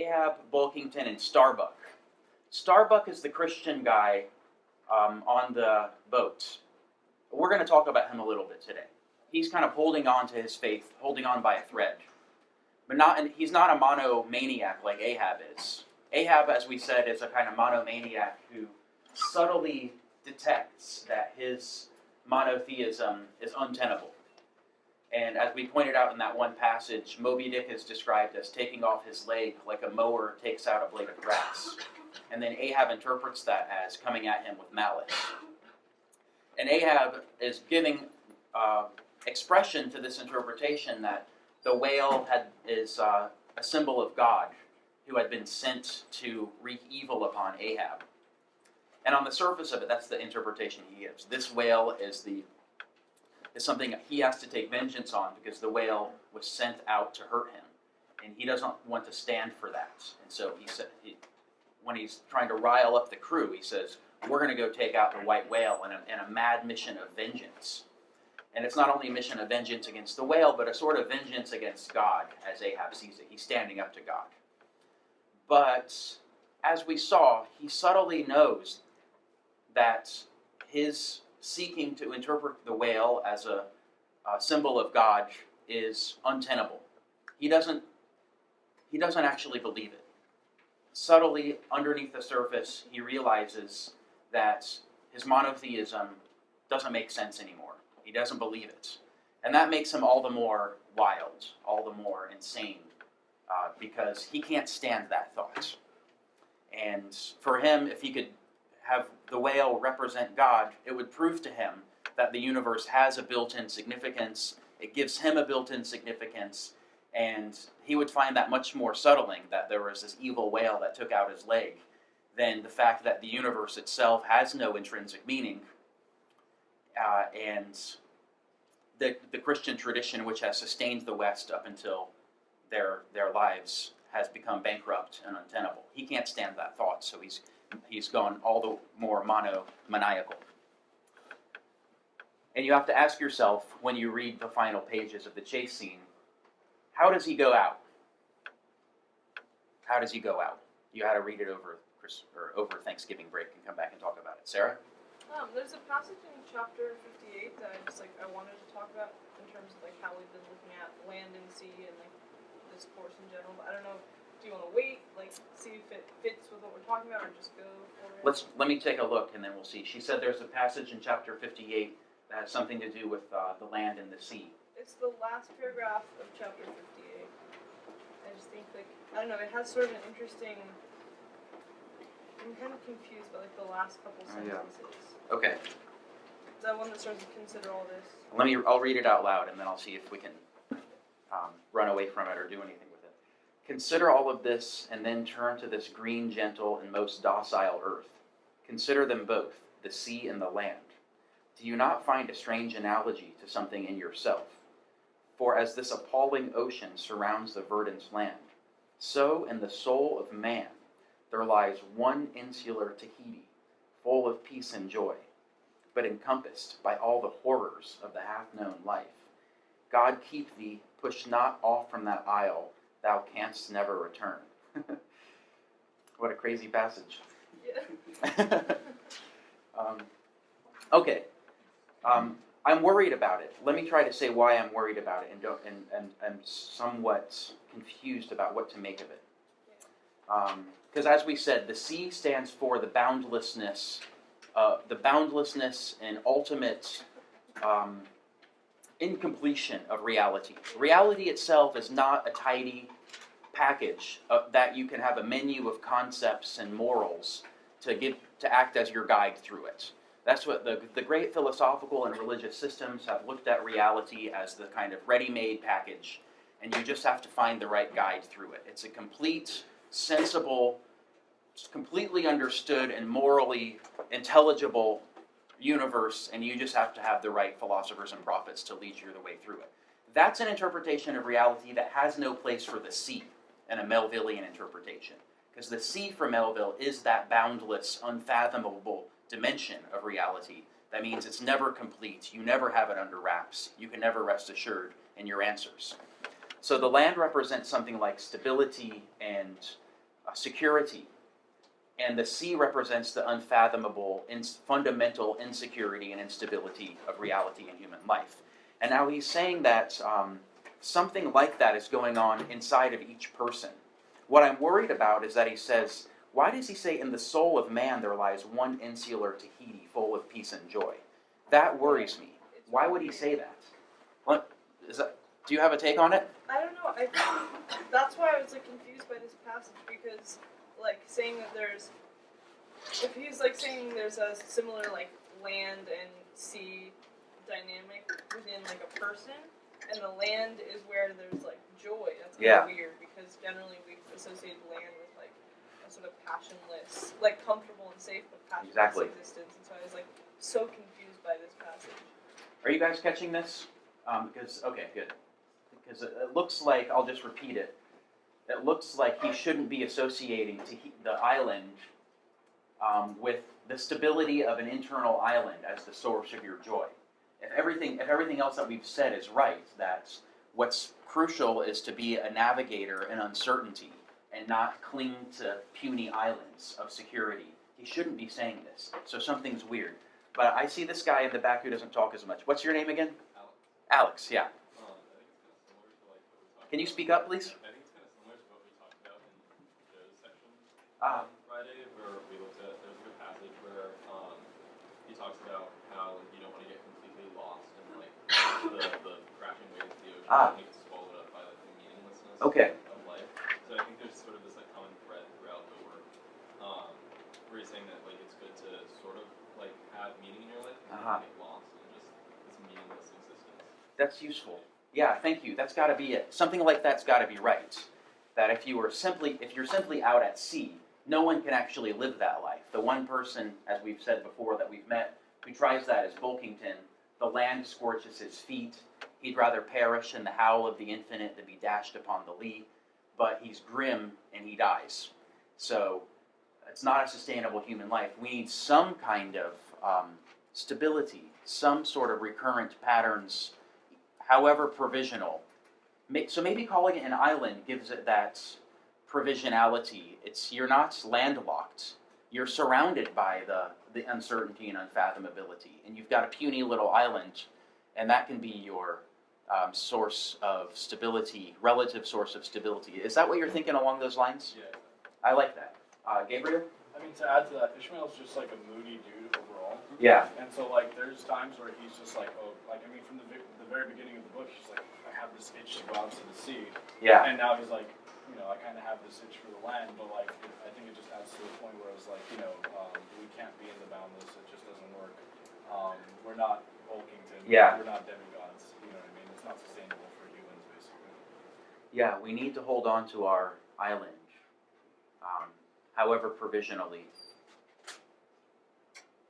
Ahab, Bulkington, and Starbuck. Starbuck is the Christian guy on the boat. We're going to talk about him a little bit today. He's kind of holding on to his faith, holding on by a thread. But he's not a monomaniac like Ahab is. Ahab, as we said, is a kind of monomaniac who subtly detects that his monotheism is untenable. And as we pointed out in that one passage, Moby Dick is described as taking off his leg like a mower takes out a blade of grass. And then Ahab interprets that as coming at him with malice. And Ahab is giving expression to this interpretation that the whale is a symbol of God who had been sent to wreak evil upon Ahab. And on the surface of it, that's the interpretation he gives. This whale is something that he has to take vengeance on because the whale was sent out to hurt him. And he doesn't want to stand for that. And so when he's trying to rile up the crew, he says, we're going to go take out the white whale in a mad mission of vengeance. And it's not only a mission of vengeance against the whale, but a sort of vengeance against God, as Ahab sees it. He's standing up to God. But as we saw, he subtly knows that his seeking to interpret the whale as a symbol of God is untenable. He doesn't actually believe it. Subtly, underneath the surface, he realizes that his monotheism doesn't make sense anymore. He doesn't believe it. And that makes him all the more wild, all the more insane, because he can't stand that thought. And for him, if he could have the whale represent God, it would prove to him that the universe has a built-in significance. It gives him a built-in significance, and he would find that much more settling that there was this evil whale that took out his leg than the fact that the universe itself has no intrinsic meaning. And the Christian tradition, which has sustained the West up until their lives, has become bankrupt and untenable. He can't stand that thought, so he's gone all the more maniacal. And you have to ask yourself, when you read the final pages of the chase scene, how does he go out? How does he go out? You had to read it over Thanksgiving break and come back and talk about it. Sarah? There's a passage in chapter 58 that I wanted to talk about in terms of how we've been looking at land and sea and this course in general. But I don't know. Do you want to wait, see if it fits with what we're talking about, or just go for it? Let me take a look, and then we'll see. She said there's a passage in chapter 58 that has something to do with the land and the sea. It's the last paragraph of chapter 58. I just think, I don't know, it has sort of an interesting... I'm kind of confused by the last couple sentences. Yeah. Okay. That one that starts to consider all this. I'll read it out loud, and then I'll see if we can run away from it or do anything with it. Consider all of this, and then turn to this green, gentle, and most docile earth. Consider them both, the sea and the land. Do you not find a strange analogy to something in yourself? For as this appalling ocean surrounds the verdant land, so in the soul of man there lies one insular Tahiti, full of peace and joy, but encompassed by all the horrors of the half-known life. God keep thee, push not off from that isle, thou canst never return. What a crazy passage. Yeah. Okay. I'm worried about it. Let me try to say why I'm worried about it, and I'm somewhat confused about what to make of it. Because as we said, the sea stands for the boundlessness and ultimate incompletion of reality. Reality itself is not a tidy package that you can have a menu of concepts and morals to act as your guide through it. That's what the great philosophical and religious systems have looked at reality as the kind of ready-made package, and you just have to find the right guide through it. It's a complete, sensible, completely understood and morally intelligible universe, and you just have to have the right philosophers and prophets to lead you the way through it. That's an interpretation of reality that has no place for the sea in a Melvillian interpretation, because the sea for Melville is that boundless, unfathomable dimension of reality. That means it's never complete. You never have it under wraps. You can never rest assured in your answers. So the land represents something like stability and security. And the sea represents the unfathomable, fundamental insecurity and instability of reality in human life. And now he's saying that something like that is going on inside of each person. What I'm worried about is that he says, why does he say, in the soul of man there lies one insular Tahiti full of peace and joy? That worries me. Why would he say that? What is that? Do you have a take on it? I don't know. I think that's why I was like confused by this passage, because like saying that there's, if he's like saying there's a similar like land and sea dynamic within like a person, and the land is where there's like joy. That's kind of weird, because generally we've associated land with like a sort of passionless, like comfortable and safe but passionless existence. And so I was like so confused by this passage. Are you guys catching this? Okay, good. Because it looks like, I'll just repeat it, it looks like he shouldn't be associating the island with the stability of an internal island as the source of your joy. If everything else that we've said is right, that what's crucial is to be a navigator in uncertainty and not cling to puny islands of security, he shouldn't be saying this. So something's weird. But I see this guy in the back who doesn't talk as much. What's your name again? Alex. Alex, yeah. Can you speak up, please? I think it's kind of similar to what we talked about in Joe's section Ah. on Friday, where we looked at, there's a good passage where he talks about how you don't want to get completely lost in like the crashing waves of the ocean and get swallowed up by like the meaninglessness of life. So I think there's sort of this like common thread throughout the work, where he's saying that like it's good to sort of like have meaning in your life and not get lost in just this meaningless existence. That's useful. Yeah, thank you. That's got to be it. Something like that's got to be right. That if you're simply out at sea, no one can actually live that life. The one person, as we've said before, that we've met, who tries that is Bulkington. The land scorches his feet. He'd rather perish in the howl of the infinite than be dashed upon the lee. But he's grim and he dies. So it's not a sustainable human life. We need some kind of stability, some sort of recurrent patterns, however provisional. So maybe calling it an island gives it that provisionality. You're not landlocked. You're surrounded by the uncertainty and unfathomability. And you've got a puny little island, and that can be your source of stability, relative source of stability. Is that what you're thinking along those lines? Yeah. I like that. Gabriel? I mean, to add to that, Ishmael's just like a moody dude overall. Yeah. And so, like, there's times where he's just like, oh, like, I mean, from the very beginning of the book, he's like, I have this itch to go out to the sea. Yeah. And now he's like, you know, I kind of have this itch for the land, but, like, I think it just adds to the point where it's like, you know, we can't be in the boundless, it just doesn't work. We're not Bulkington. Yeah. We're not demigods, you know what I mean? It's not sustainable for humans, basically. Yeah, we need to hold on to our island, however provisionally.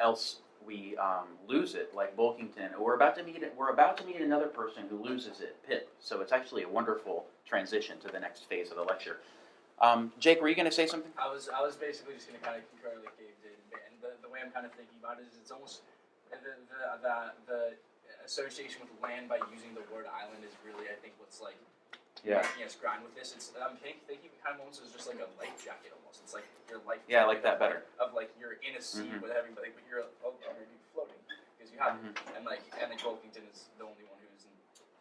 Else we lose it, like Bulkington. We're about to meet another person who loses it, Pip. So it's actually a wonderful transition to the next phase of the lecture. Jake, were you going to say something? I was basically just going to kind of concur like Gabe did, and the way I'm kind of thinking about it is it's almost the association with land by using the word island is really, I think, what's like making us grind with this. It's I'm thinking kind of almost as just like a life jacket almost. It's like your life. Yeah, I like that better. Of like you're in a sea with everybody, but you're underneath floating because you have and Bulkington is the only one who's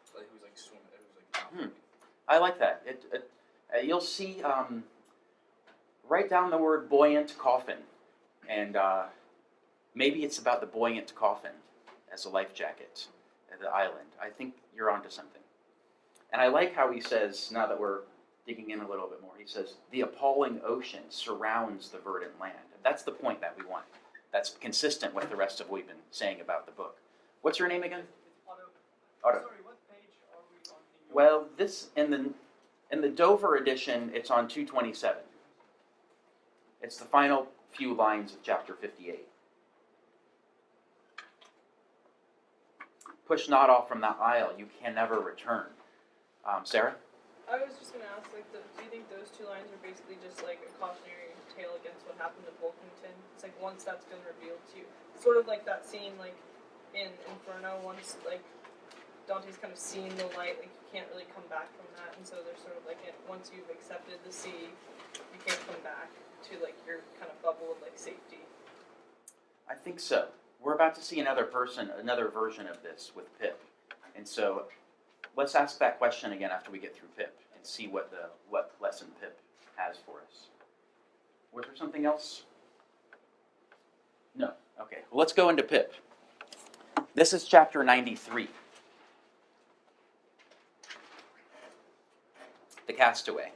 swimming, who's like not floating. I like that. You'll see. Write down the word buoyant coffin, and maybe it's about the buoyant coffin as a life jacket at the island. I think you're onto something. And I like how he says, now that we're digging in a little bit more, he says, the appalling ocean surrounds the verdant land. That's the point that we want. That's consistent with the rest of what we've been saying about the book. What's your name again? Otto. Sorry, what page are we on? Well, this in the Dover edition, it's on 227. It's the final few lines of chapter 58. Push not off from that isle, you can never return. Sarah? I was just going to ask, like, do you think those two lines are basically just like a cautionary tale against what happened to Bulkington? It's like once that's been revealed to you, sort of like that scene, like in Inferno, once like Dante's kind of seen the light, like you can't really come back from that, and so there's sort of like once you've accepted the sea, you can't come back. level of like safety. I think so. We're about to see another version of this with Pip. And so let's ask that question again after we get through Pip and see what lesson Pip has for us. Was there something else? No. Okay. Well, let's go into Pip. This is chapter 93. The Castaway.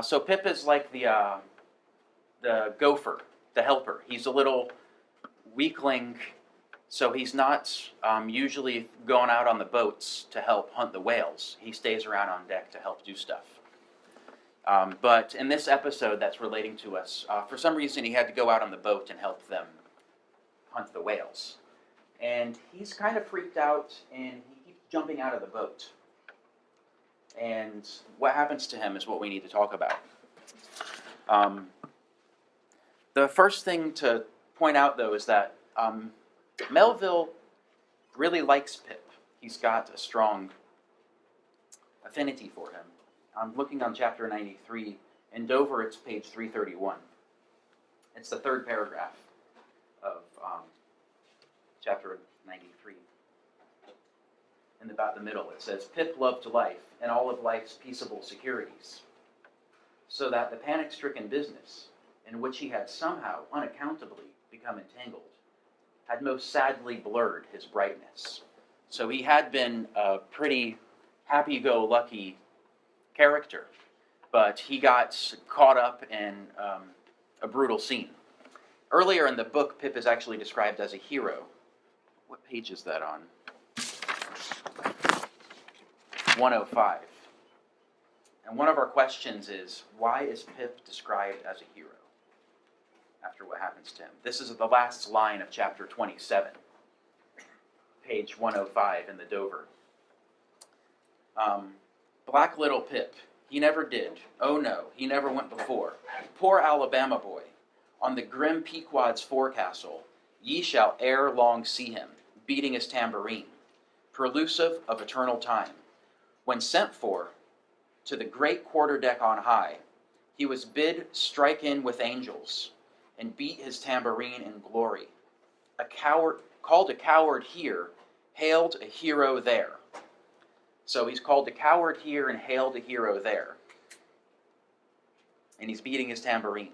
So Pip is like the gopher, the helper. He's a little weakling, so he's not usually going out on the boats to help hunt the whales. He stays around on deck to help do stuff. But in this episode that's relating to us, for some reason he had to go out on the boat and help them hunt the whales. And he's kind of freaked out, and he keeps jumping out of the boat. And what happens to him is what we need to talk about. The first thing to point out, though, is that Melville really likes Pip. He's got a strong affinity for him. I'm looking on chapter 93. In Dover, it's page 331. It's the third paragraph of chapter 93. In about the middle, it says, Pip loved life and all of life's peaceable securities, so that the panic-stricken business, in which he had somehow unaccountably become entangled, had most sadly blurred his brightness. So he had been a pretty happy-go-lucky character, but he got caught up in a brutal scene. Earlier in the book, Pip is actually described as a hero. What page is that on? 105. And one of our questions is, why is Pip described as a hero after what happens to him? This is the last line of chapter 27, page 105 in the Dover. Black little Pip, he never did. Oh no, he never went before. Poor Alabama boy, on the grim Pequod's forecastle, ye shall ere long see him, beating his tambourine, prelusive of eternal time. When sent for to the great quarterdeck on high, he was bid strike in with angels, and beat his tambourine in glory. A coward, called a coward here, hailed a hero there. So he's called a coward here and hailed a hero there. And he's beating his tambourine,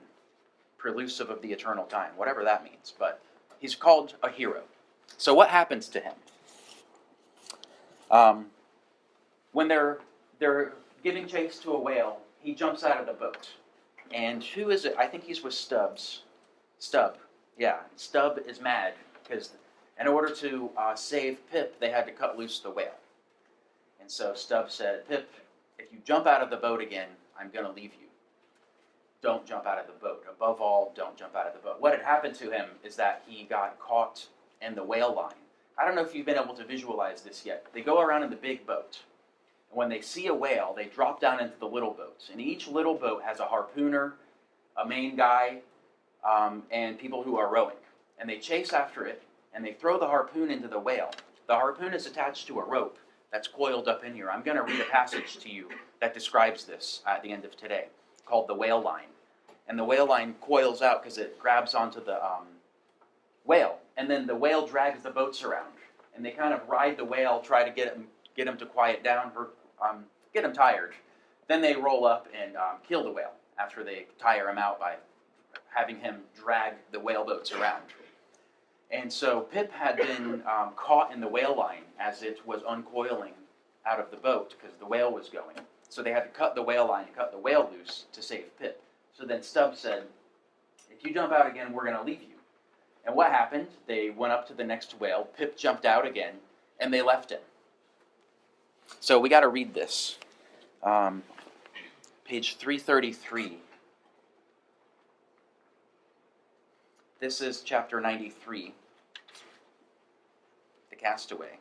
prelusive of the eternal time, whatever that means. But he's called a hero. So what happens to him? When they're giving chase to a whale, he jumps out of the boat. And who is it? I think he's with Stubbs. Stubb. Yeah, Stubb is mad because in order to save Pip, they had to cut loose the whale. And so Stubb said, Pip, if you jump out of the boat again, I'm going to leave you. Don't jump out of the boat. Above all, don't jump out of the boat. What had happened to him is that he got caught in the whale line. I don't know if you've been able to visualize this yet. They go around in the big boat. And when they see a whale, they drop down into the little boats. And each little boat has a harpooner, a main guy, and people who are rowing. And they chase after it, and they throw the harpoon into the whale. The harpoon is attached to a rope that's coiled up in here. I'm going to read a passage to you that describes this at the end of today, called the whale line. And the whale line coils out because it grabs onto the whale. And then the whale drags the boats around. And they kind of ride the whale, try to get him to quiet down, or get him tired. Then they roll up and kill the whale after they tire him out by having him drag the whale boats around. And so Pip had been caught in the whale line as it was uncoiling out of the boat because the whale was going. So they had to cut the whale line and cut the whale loose to save Pip. So then Stubb said, if you jump out again, we're going to leave you. And what happened? They went up to the next whale. Pip jumped out again, and they left him. So we got to read this. Page 333. This is chapter 93, The Castaway.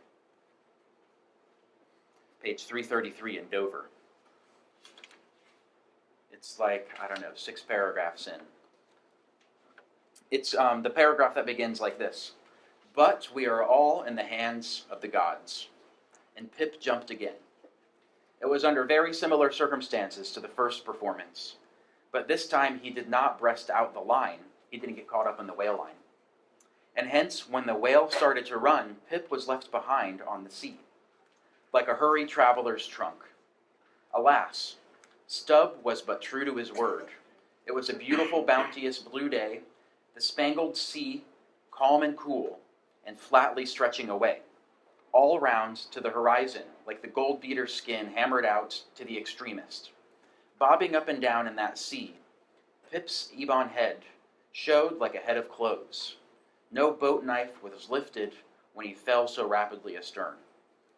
Page 333 in Dover. It's like, 6 paragraphs in. It's the paragraph that begins like this. But we are all in the hands of the gods. And Pip jumped again. It was under very similar circumstances to the first performance. But this time he did not breast out the line. He didn't get caught up in the whale line. And hence, when the whale started to run, Pip was left behind on the sea, like a hurried traveler's trunk. Alas, Stubb was but true to his word. It was a beautiful, bounteous blue day, the spangled sea, calm and cool, and flatly stretching away, all round to the horizon, like the gold beater's skin hammered out to the extremist. Bobbing up and down in that sea, Pip's ebon head showed like a head of cloves. No boat knife was lifted when he fell so rapidly astern.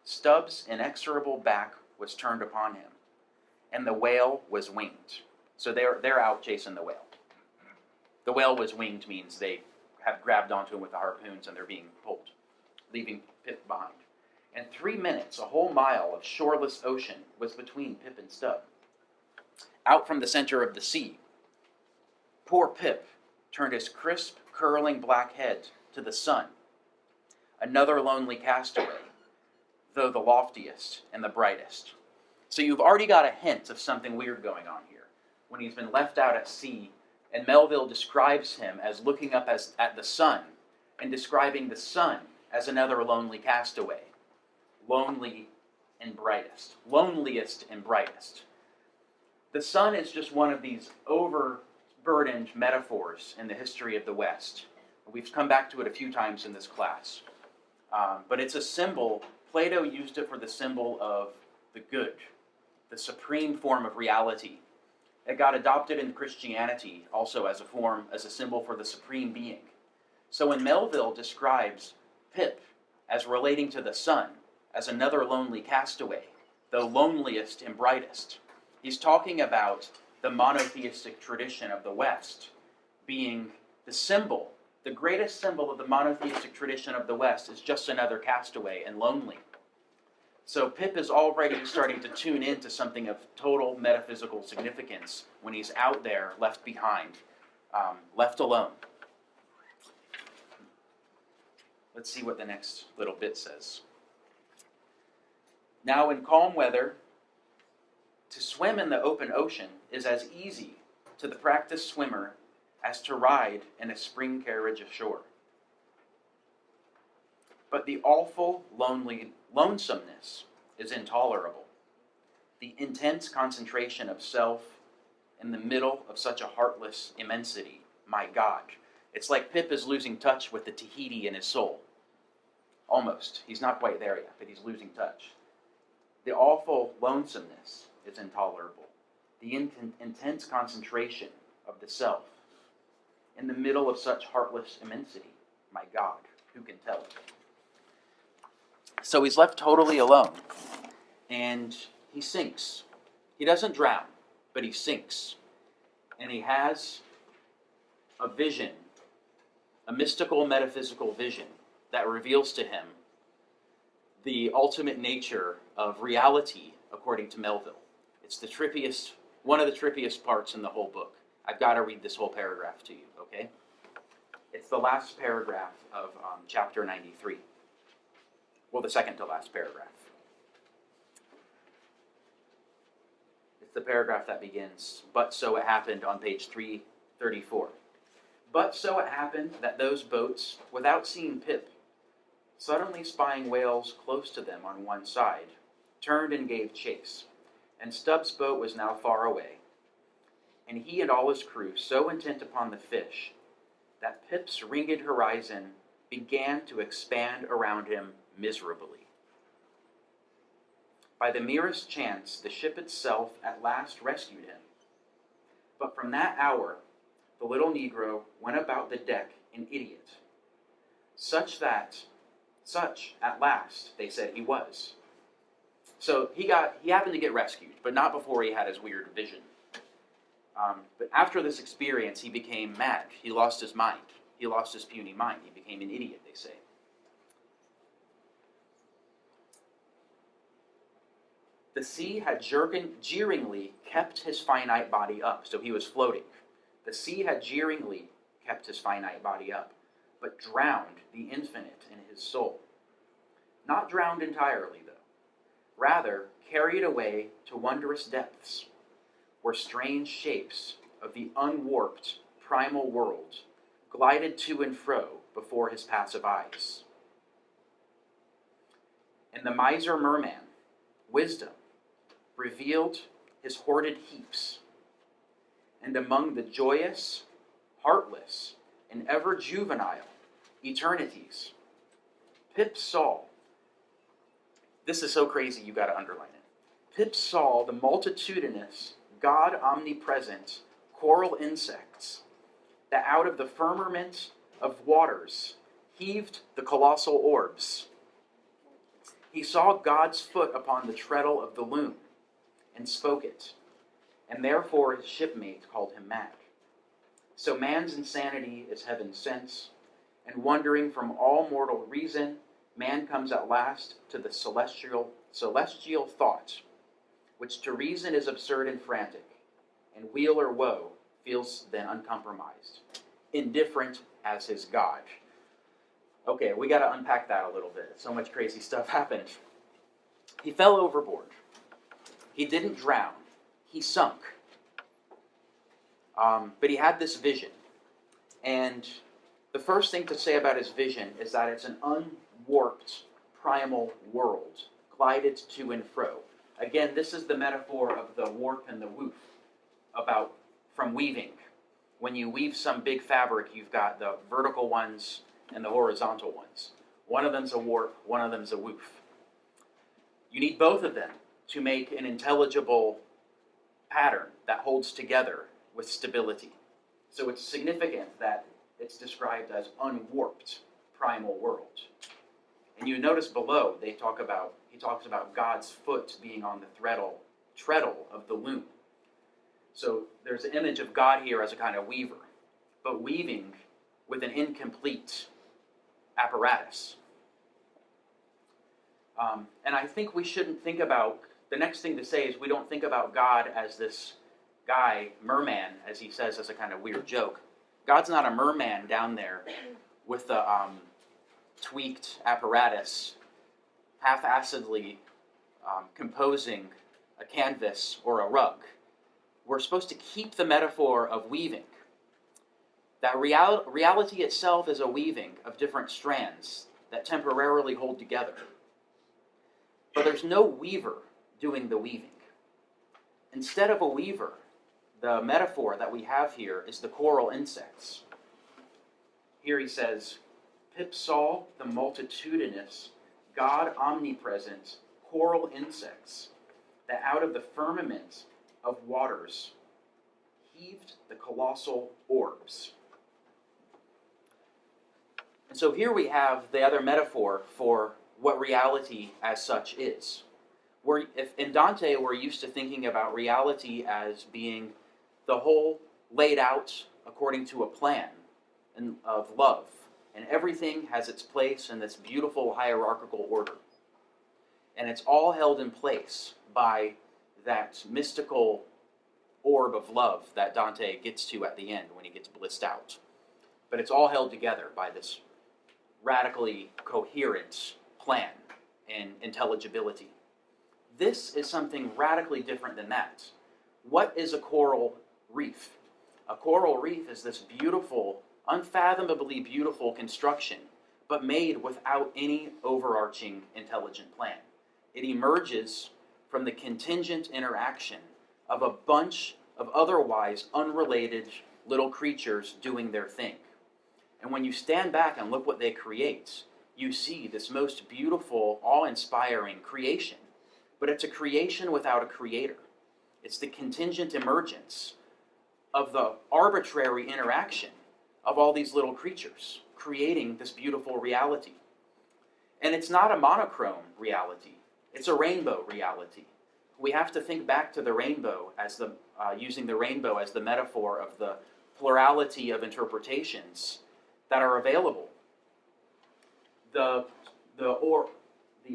Stubb's inexorable back was turned upon him, and the whale was winged. So they're out chasing the whale. The whale was winged means they have grabbed onto him with the harpoons and they're being pulled, leaving Pip behind. In 3 minutes, a whole mile of shoreless ocean was between Pip and Stubb. Out from the center of the sea, poor Pip turned his crisp, curling black head to the sun, another lonely castaway, though the loftiest and the brightest. So you've already got a hint of something weird going on here. When he's been left out at sea, and Melville describes him as looking up at the sun, and describing the sun as another lonely castaway. Lonely and brightest. Loneliest and brightest. The sun is just one of these overburdened metaphors in the history of the West. We've come back to it a few times in this class. But it's a symbol. Plato used it for the symbol of the good, the supreme form of reality. It got adopted in Christianity also as a symbol for the supreme being. So when Melville describes Pip as relating to the sun, as another lonely castaway, the loneliest and brightest, he's talking about the monotheistic tradition of the West being the symbol. The greatest symbol of the monotheistic tradition of the West is just another castaway and lonely. So Pip is already starting to tune into something of total metaphysical significance when he's out there, left behind, left alone. Let's see what the next little bit says. Now in calm weather, to swim in the open ocean is as easy to the practiced swimmer as to ride in a spring carriage ashore. But the awful lonesomeness is intolerable. The intense concentration of self in the middle of such a heartless immensity. My God. It's like Pip is losing touch with the Tahiti in his soul. Almost. He's not quite there yet, but he's losing touch. The awful lonesomeness is intolerable. The intense concentration of the self in the middle of such heartless immensity. My God, who can tell it? So he's left totally alone, and he sinks. He doesn't drown, but he sinks. And he has a vision, a mystical, metaphysical vision that reveals to him the ultimate nature of reality, according to Melville. It's the trippiest, one of the trippiest parts in the whole book. I've got to read this whole paragraph to you, okay? It's the last paragraph of chapter 93. Well, the second to last paragraph. It's the paragraph that begins, "But so it happened," on page 334. "But so it happened that those boats, without seeing Pip, suddenly spying whales close to them on one side, turned and gave chase. And Stubb's boat was now far away, and he and all his crew so intent upon the fish that Pip's ringed horizon began to expand around him miserably. By the merest chance, the ship itself at last rescued him. But from that hour, the little Negro went about the deck an idiot, such at last, they said he was." So he happened to get rescued, but not before he had his weird vision. But after this experience, he became mad. He lost his mind. He lost his puny mind. He became an idiot, they say. The sea had jeeringly kept his finite body up, so he was floating. The sea had jeeringly kept his finite body up, but drowned the infinite in his soul. Not drowned entirely, though. Rather, carried away to wondrous depths, where strange shapes of the unwarped primal world glided to and fro before his passive eyes. And the miser merman, wisdom, revealed his hoarded heaps. And among the joyous, heartless, and ever juvenile eternities, Pip saw, this is so crazy you got to underline it. Pip saw the multitudinous, God omnipresent coral insects that out of the firmament of waters heaved the colossal orbs. He saw God's foot upon the treadle of the loom and spoke it, and therefore his shipmate called him mad. So man's insanity is heaven's sense, and wandering from all mortal reason, man comes at last to the celestial thought, which to reason is absurd and frantic, and weal or woe feels then uncompromised, indifferent as his God. Okay, we got to unpack that a little bit. So much crazy stuff happened. He fell overboard. He didn't drown. He sunk. But he had this vision. And the first thing to say about his vision is that it's an unwarped primal world, glided to and fro. Again, this is the metaphor of the warp and the woof, about from weaving. When you weave some big fabric, you've got the vertical ones and the horizontal ones. One of them's a warp, one of them's a woof. You need both of them to make an intelligible pattern that holds together with stability. So it's significant that it's described as unwarped primal world. And you notice below he talks about God's foot being on the treadle of the loom. So there's an image of God here as a kind of weaver, but weaving with an incomplete apparatus. And I think we shouldn't think about, the next thing to say is we don't think about God as this guy, merman, as he says as a kind of weird joke. God's not a merman down there with a tweaked apparatus, half-assedly composing a canvas or a rug. We're supposed to keep the metaphor of weaving. That reality itself is a weaving of different strands that temporarily hold together. But there's no weaver doing the weaving. Instead of a weaver, the metaphor that we have here is the coral insects. Here he says, Pip saw the multitudinous, God omnipresent coral insects that out of the firmament of waters heaved the colossal orbs. And so here we have the other metaphor for what reality as such is. If in Dante we're used to thinking about reality as being the whole laid out according to a plan of love, and everything has its place in this beautiful hierarchical order. And it's all held in place by that mystical orb of love that Dante gets to at the end when he gets blissed out. But it's all held together by this radically coherent plan and intelligibility. This is something radically different than that. What is a coral reef? A coral reef is this beautiful, unfathomably beautiful construction, but made without any overarching intelligent plan. It emerges from the contingent interaction of a bunch of otherwise unrelated little creatures doing their thing. And when you stand back and look what they create, you see this most beautiful, awe-inspiring creation. But it's a creation without a creator. It's the contingent emergence of the arbitrary interaction of all these little creatures, creating this beautiful reality. And it's not a monochrome reality. It's a rainbow reality. We have to think back to the rainbow as using the rainbow as the metaphor of the plurality of interpretations that are available. The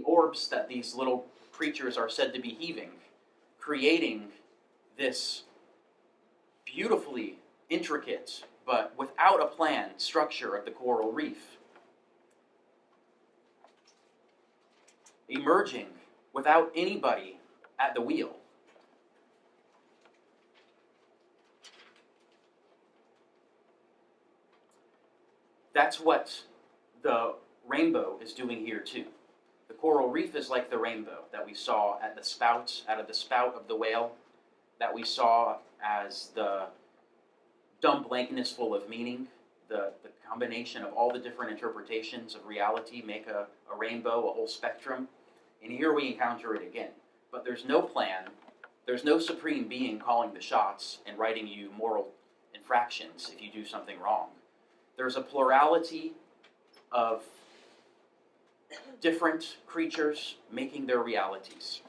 orbs that these little creatures are said to be heaving, creating this beautifully intricate, but without a plan, structure of the coral reef. Emerging without anybody at the wheel. That's what the rainbow is doing here too. The coral reef is like the rainbow that we saw at the spout, out of the spout of the whale, that we saw as the dumb blankness full of meaning. The combination of all the different interpretations of reality make a rainbow, a whole spectrum. And here we encounter it again. But there's no plan, there's no supreme being calling the shots and writing you moral infractions if you do something wrong. There's a plurality of different creatures making their realities.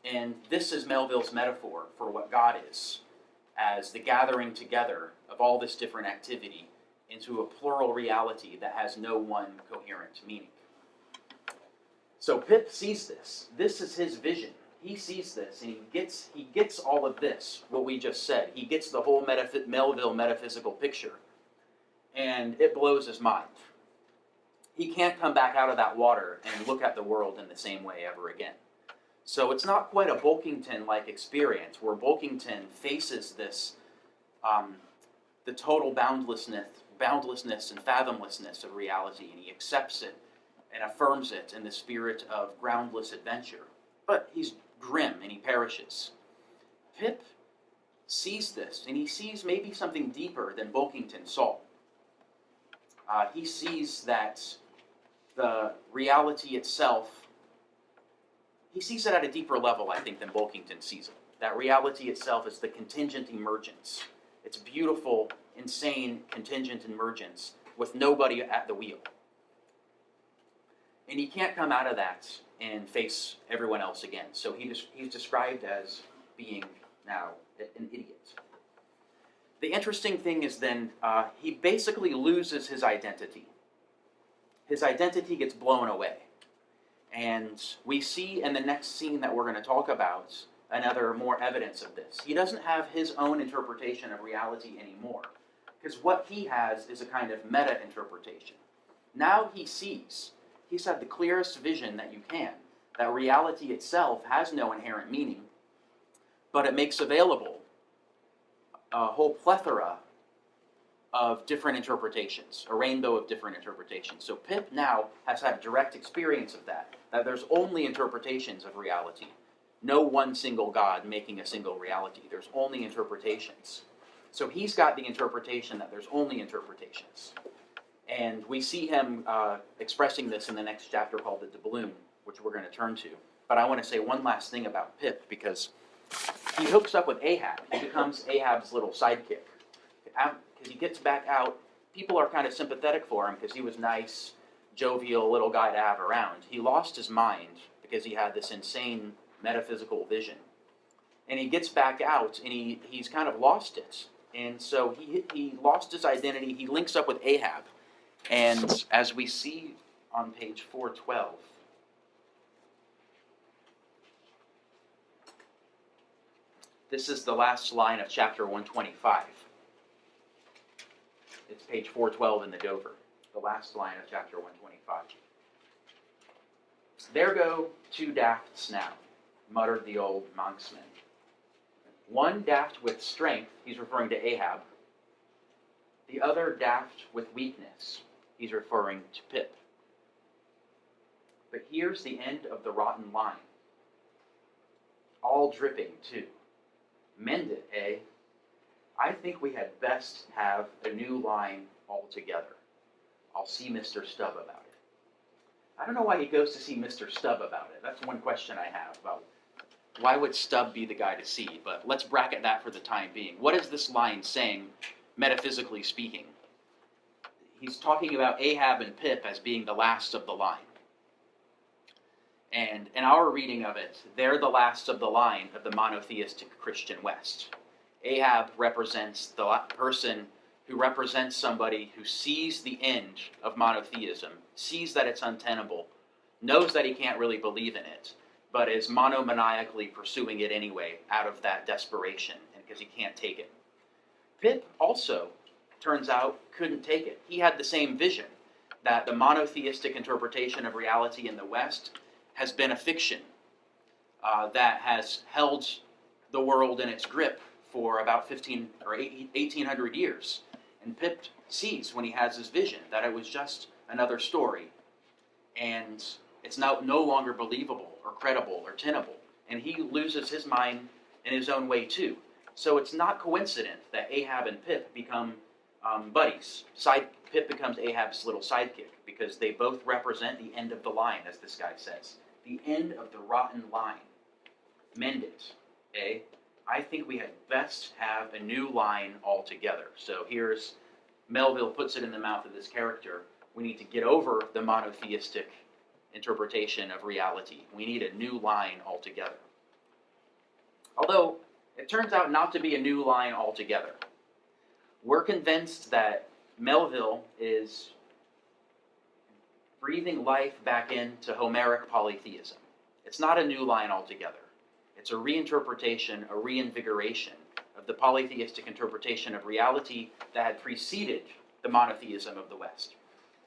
And this is Melville's metaphor for what God is, as the gathering together of all this different activity into a plural reality that has no one coherent meaning. So Pip sees this. This is his vision. He sees this, and he gets all of this, what we just said. He gets the whole Melville metaphysical picture, and it blows his mind. He can't come back out of that water and look at the world in the same way ever again. So it's not quite a Bulkington-like experience, where Bulkington faces this, the total boundlessness and fathomlessness of reality, and he accepts it and affirms it in the spirit of groundless adventure. But he's grim and he perishes. Pip sees this, and he sees maybe something deeper than Bulkington saw. He sees that the reality itself, he sees it at a deeper level, I think, than Bulkington sees it. That reality itself is the contingent emergence. It's beautiful, insane, contingent emergence with nobody at the wheel. And he can't come out of that and face everyone else again. So he's described as being now an idiot. The interesting thing is then he basically loses his identity. His identity gets blown away. And we see in the next scene that we're going to talk about another more evidence of this. He doesn't have his own interpretation of reality anymore, because what he has is a kind of meta-interpretation. Now he sees, he's had the clearest vision that you can, that reality itself has no inherent meaning, but it makes available a whole plethora of different interpretations, a rainbow of different interpretations. So Pip now has had direct experience of that there's only interpretations of reality. No one single God making a single reality. There's only interpretations. So he's got the interpretation that there's only interpretations. And we see him expressing this in the next chapter called The Doubloon, which we're going to turn to. But I want to say one last thing about Pip, because he hooks up with Ahab. He becomes Ahab's little sidekick. Because he gets back out, people are kind of sympathetic for him because he was nice, jovial little guy to have around. He lost his mind because he had this insane metaphysical vision. And he gets back out, and he's kind of lost it. And so he lost his identity. He links up with Ahab. And as we see on page 412, this is the last line of chapter 125. It's page 412 in the Dover, the last line of chapter 125. "There go two dafts now," muttered the old monksman. "One daft with strength," he's referring to Ahab. "The other daft with weakness," he's referring to Pip. "But here's the end of the rotten line. All dripping, too. Mend it, eh? I think we had best have a new line altogether. I'll see Mr. Stubb about it." I don't know why he goes to see Mr. Stubb about it. That's one question I have about why would Stubb be the guy to see, but let's bracket that for the time being. What is this line saying, metaphysically speaking? He's talking about Ahab and Pip as being the last of the line. And in our reading of it, they're the last of the line of the monotheistic Christian West. Ahab represents the person who represents somebody who sees the end of monotheism, sees that it's untenable, knows that he can't really believe in it, but is monomaniacally pursuing it anyway out of that desperation and because he can't take it. Pip also, turns out, couldn't take it. He had the same vision, that the monotheistic interpretation of reality in the West has been a fiction that has held the world in its grip for about 15 or 1800 years. And Pip sees when he has his vision that it was just another story, and it's now no longer believable or credible or tenable, and he loses his mind in his own way too. So it's not coincident that Ahab and Pip become buddies. Pip becomes Ahab's little sidekick because they both represent the end of the line, as this guy says. The end of the rotten line. Mend it. Eh? I think we had best have a new line altogether. So here's, Melville puts it in the mouth of this character. We need to get over the monotheistic interpretation of reality. We need a new line altogether. Although, it turns out not to be a new line altogether. We're convinced that Melville is breathing life back into Homeric polytheism. It's not a new line altogether. It's a reinterpretation, a reinvigoration of the polytheistic interpretation of reality that had preceded the monotheism of the West.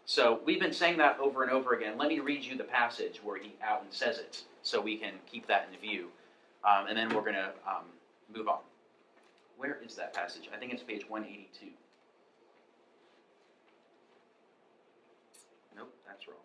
So we've been saying that over and over again. Let me read you the passage where he out and says it so we can keep that in view. And then we're going to move on. Where is that passage? I think it's page 182. Nope, that's wrong.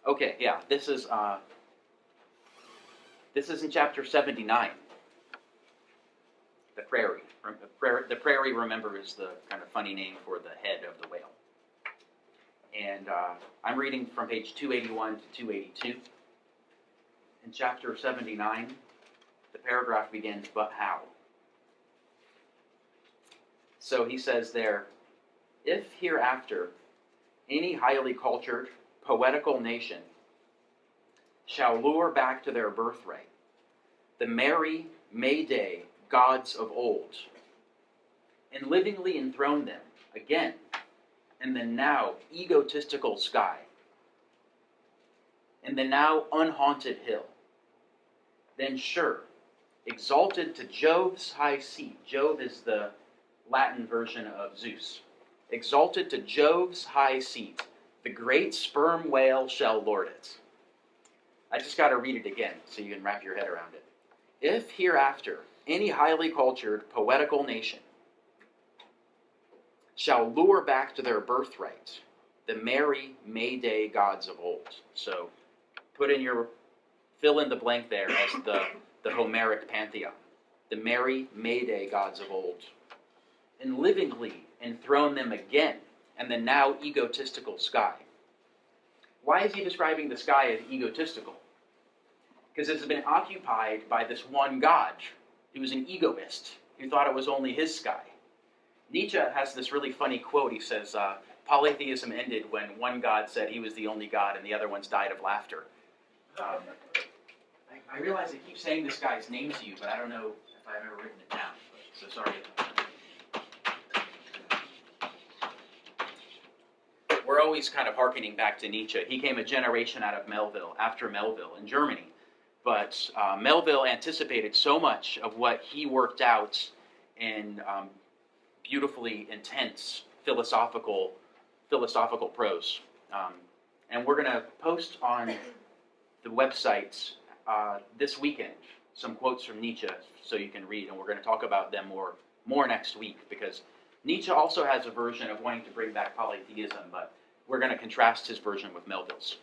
Okay, yeah, this is in chapter 79. The prairie. The prairie, remember, is the kind of funny name for the head of the whale. And I'm reading from page 281 to 282. In chapter 79, the paragraph begins, "But how?" So he says there, "If hereafter any highly cultured, poetical nation shall lure back to their birthright the merry May-Day gods of old, and livingly enthrone them again in the now egotistical sky, in the now unhaunted hill, then sure, exalted to Jove's high seat," Jove is the Latin version of Zeus, "exalted to Jove's high seat, the great sperm whale shall lord it." I just got to read it again so you can wrap your head around it. "If hereafter any highly cultured, poetical nation shall lure back to their birthright the merry May-Day gods of old." So fill in the blank there as the Homeric pantheon. The merry May-Day gods of old. "And livingly enthrone them again in the now egotistical sky." Why is he describing the sky as egotistical? Because it has been occupied by this one god who was an egoist, who thought it was only his sky. Nietzsche has this really funny quote. He says, polytheism ended when one god said he was the only god and the other ones died of laughter. I realize I keep saying this guy's name to you, but I don't know if I've ever written it down, so sorry. We're always kind of hearkening back to Nietzsche. He came a generation out of Melville, after Melville in Germany. But Melville anticipated so much of what he worked out in beautifully intense philosophical prose. And we're going to post on the website this weekend some quotes from Nietzsche so you can read, and we're going to talk about them more next week, because Nietzsche also has a version of wanting to bring back polytheism, but we're going to contrast his version with Melville's.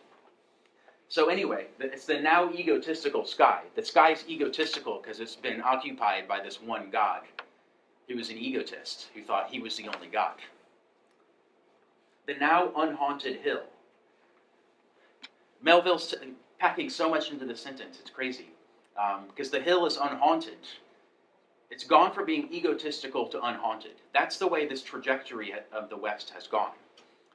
So anyway, it's the now egotistical sky. The sky's egotistical because it's been occupied by this one god who was an egotist, who thought he was the only god. The now unhaunted hill. Melville's packing so much into this sentence, it's crazy. Because the hill is unhaunted. It's gone from being egotistical to unhaunted. That's the way this trajectory of the West has gone.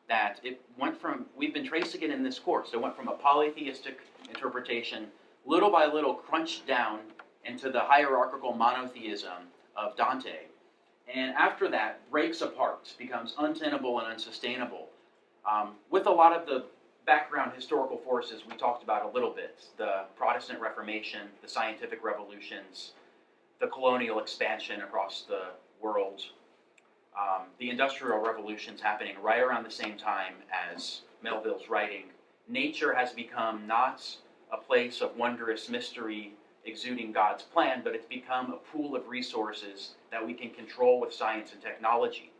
That it went from, we've been tracing it in this course, it went from a polytheistic interpretation, little by little crunched down into the hierarchical monotheism of Dante. And after that, breaks apart, becomes untenable and unsustainable. With a lot of the background historical forces we talked about a little bit, the Protestant Reformation, the scientific revolutions, the colonial expansion across the world, the Industrial Revolution's happening right around the same time as Melville's writing. Nature has become not a place of wondrous mystery exuding God's plan, but it's become a pool of resources that we can control with science and technology.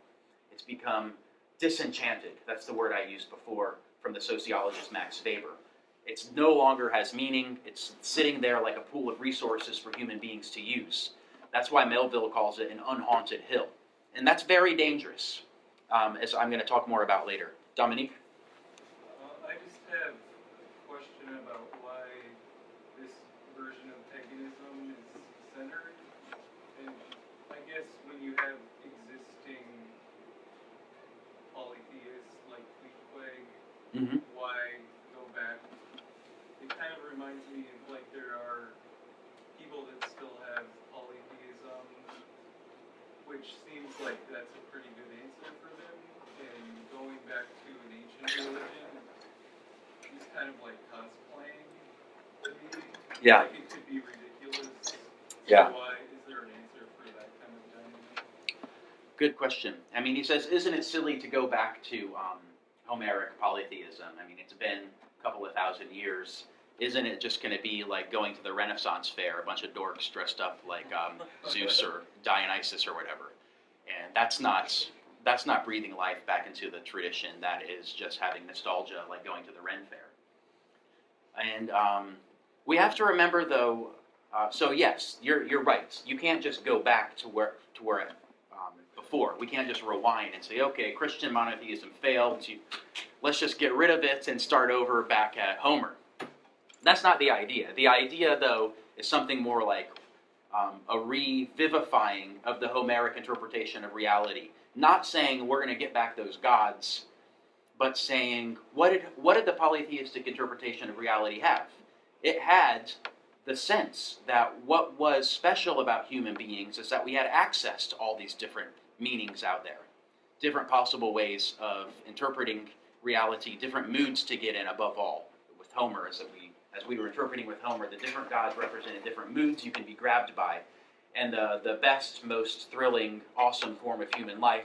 It's become disenchanted. That's the word I used before from the sociologist Max Weber. It no longer has meaning. It's sitting there like a pool of resources for human beings to use. That's why Melville calls it an unhaunted hill. And that's very dangerous, as I'm going to talk more about later. Dominique? I just have a question about why this version of paganism is centered. And I guess when you have existing polytheists like Queequeg, why go back? It kind of reminds me of like there are people that still have polytheism, which seems like that's a pretty good answer for them. And going back to an ancient religion is kind of like cosplaying to me. Yeah. Like it could be ridiculous. Yeah. So why is there an answer for that kind of dynamic? Good question. I mean, he says, isn't it silly to go back to Homeric polytheism? I mean, it's been a couple of thousand years. Isn't it just going to be like going to the Renaissance fair, a bunch of dorks dressed up like Zeus or Dionysus or whatever? And that's not breathing life back into the tradition. That is just having nostalgia, like going to the Ren fair. And we have to remember, though. So yes, you're right. You can't just go back to where before. We can't just rewind and say, okay, Christian monotheism failed. Let's just get rid of it and start over back at Homer. That's not the idea. The idea, though, is something more like a revivifying of the Homeric interpretation of reality. Not saying we're going to get back those gods, but saying, what did the polytheistic interpretation of reality have? It had the sense that what was special about human beings is that we had access to all these different meanings out there, different possible ways of interpreting reality, different moods to get in above all. With Homer, as we were interpreting with Homer, the different gods represented different moods you can be grabbed by. And the best, most thrilling, awesome form of human life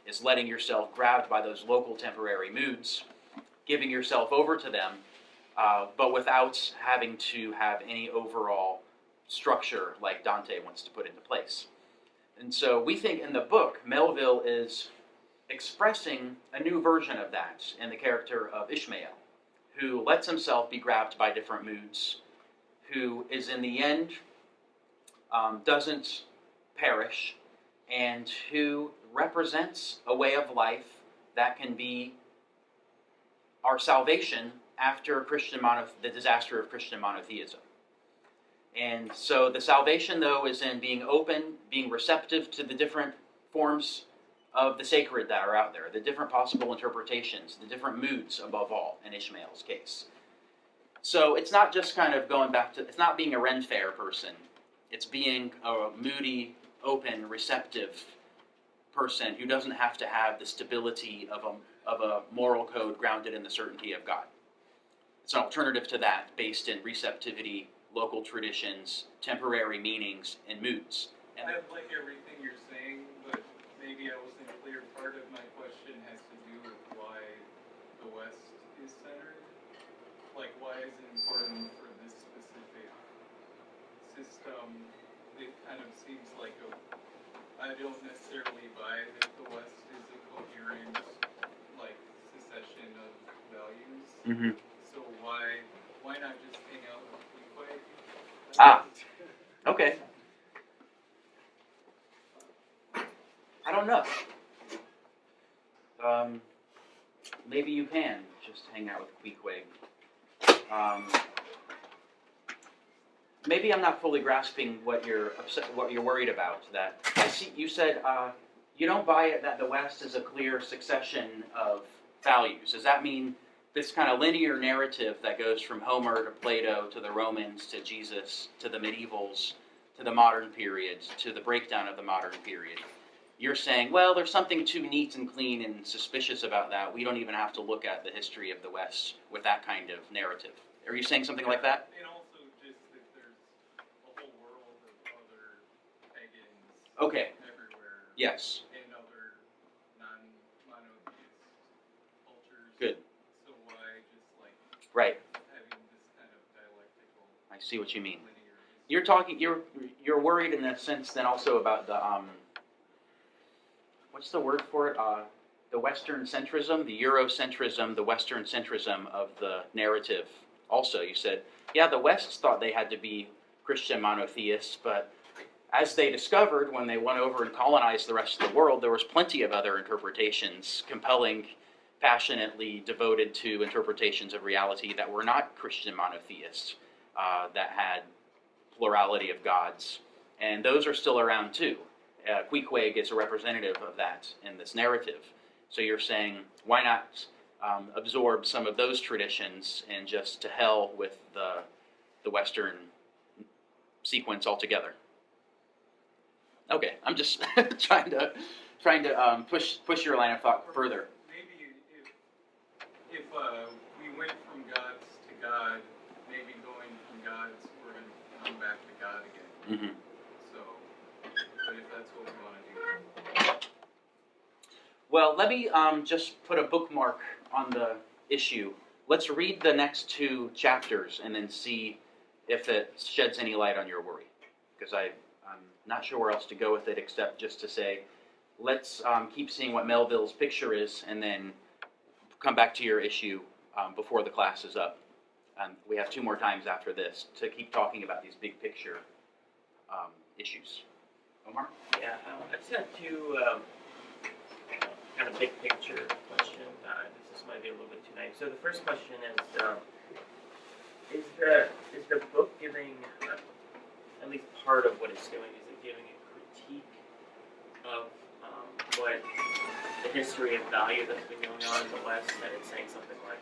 is letting yourself grabbed by those local temporary moods, giving yourself over to them, but without having to have any overall structure like Dante wants to put into place. And so we think in the book, Melville is expressing a new version of that in the character of Ishmael, who lets himself be grabbed by different moods, who is in the end doesn't perish, and who represents a way of life that can be our salvation after the disaster of Christian monotheism. And so the salvation, though, is in being open, being receptive to the different forms of the sacred that are out there, the different possible interpretations, the different moods, above all, in Ishmael's case. So it's not just kind of going back to, it's not being a Ren Fair person. It's being a moody, open, receptive person who doesn't have to have the stability of a moral code grounded in the certainty of God. It's an alternative to that, based in receptivity, local traditions, temporary meanings, and moods. And I like everything you're saying, but maybe I wasn't clear. Part of my question has to do with why the West is centered. Like, why is it important for this specific system? It kind of seems like I don't necessarily buy that the West is a coherent, like, succession of values. Mm-hmm. So why not just hang out with Queequeg? Okay. I don't know. Maybe you can just hang out with Queequeg. Maybe I'm not fully grasping what you're worried about. That I see you said you don't buy it that the West is a clear succession of values. Does that mean this kind of linear narrative that goes from Homer to Plato to the Romans to Jesus to the medievals to the modern period to the breakdown of the modern period? You're saying, well, there's something too neat and clean and suspicious about that. We don't even have to look at the history of the West with that kind of narrative. Are you saying something like that? And also just that there's a whole world of other pagans Okay. everywhere. Yes. And other Right. having this kind of dialectical I see what you mean. linear. You're worried in a sense then also about the what's the word for it? The Western centrism, the Eurocentrism, the Western centrism of the narrative. Also, you said, yeah, the West thought they had to be Christian monotheists, but as they discovered when they went over and colonized the rest of the world, there was plenty of other interpretations, compelling, passionately devoted to interpretations of reality that were not Christian monotheists, that had plurality of gods. And those are still around too. Queequeg is a representative of that in this narrative. So you're saying, why not absorb some of those traditions and just to hell with the Western sequence altogether? Okay, I'm just trying to push your line of thought further. Maybe if we went from gods to God, maybe going from gods, we're going to come back to God again. Mm-hmm. So, but if that's what we want to do. Well, let me just put a bookmark on the issue. Let's read the next two chapters and then see if it sheds any light on your worry. Because I'm not sure where else to go with it except just to say, let's keep seeing what Melville's picture is and then come back to your issue before the class is up. We have 2 more times after this to keep talking about these big picture issues. Omar? Yeah, I just had 2 kind of big picture questions. This might be a little bit too naive. So the first question is the book giving at least part of what it's doing? Is it giving a critique of what the history and value that's been going on in the West? And it's saying something like,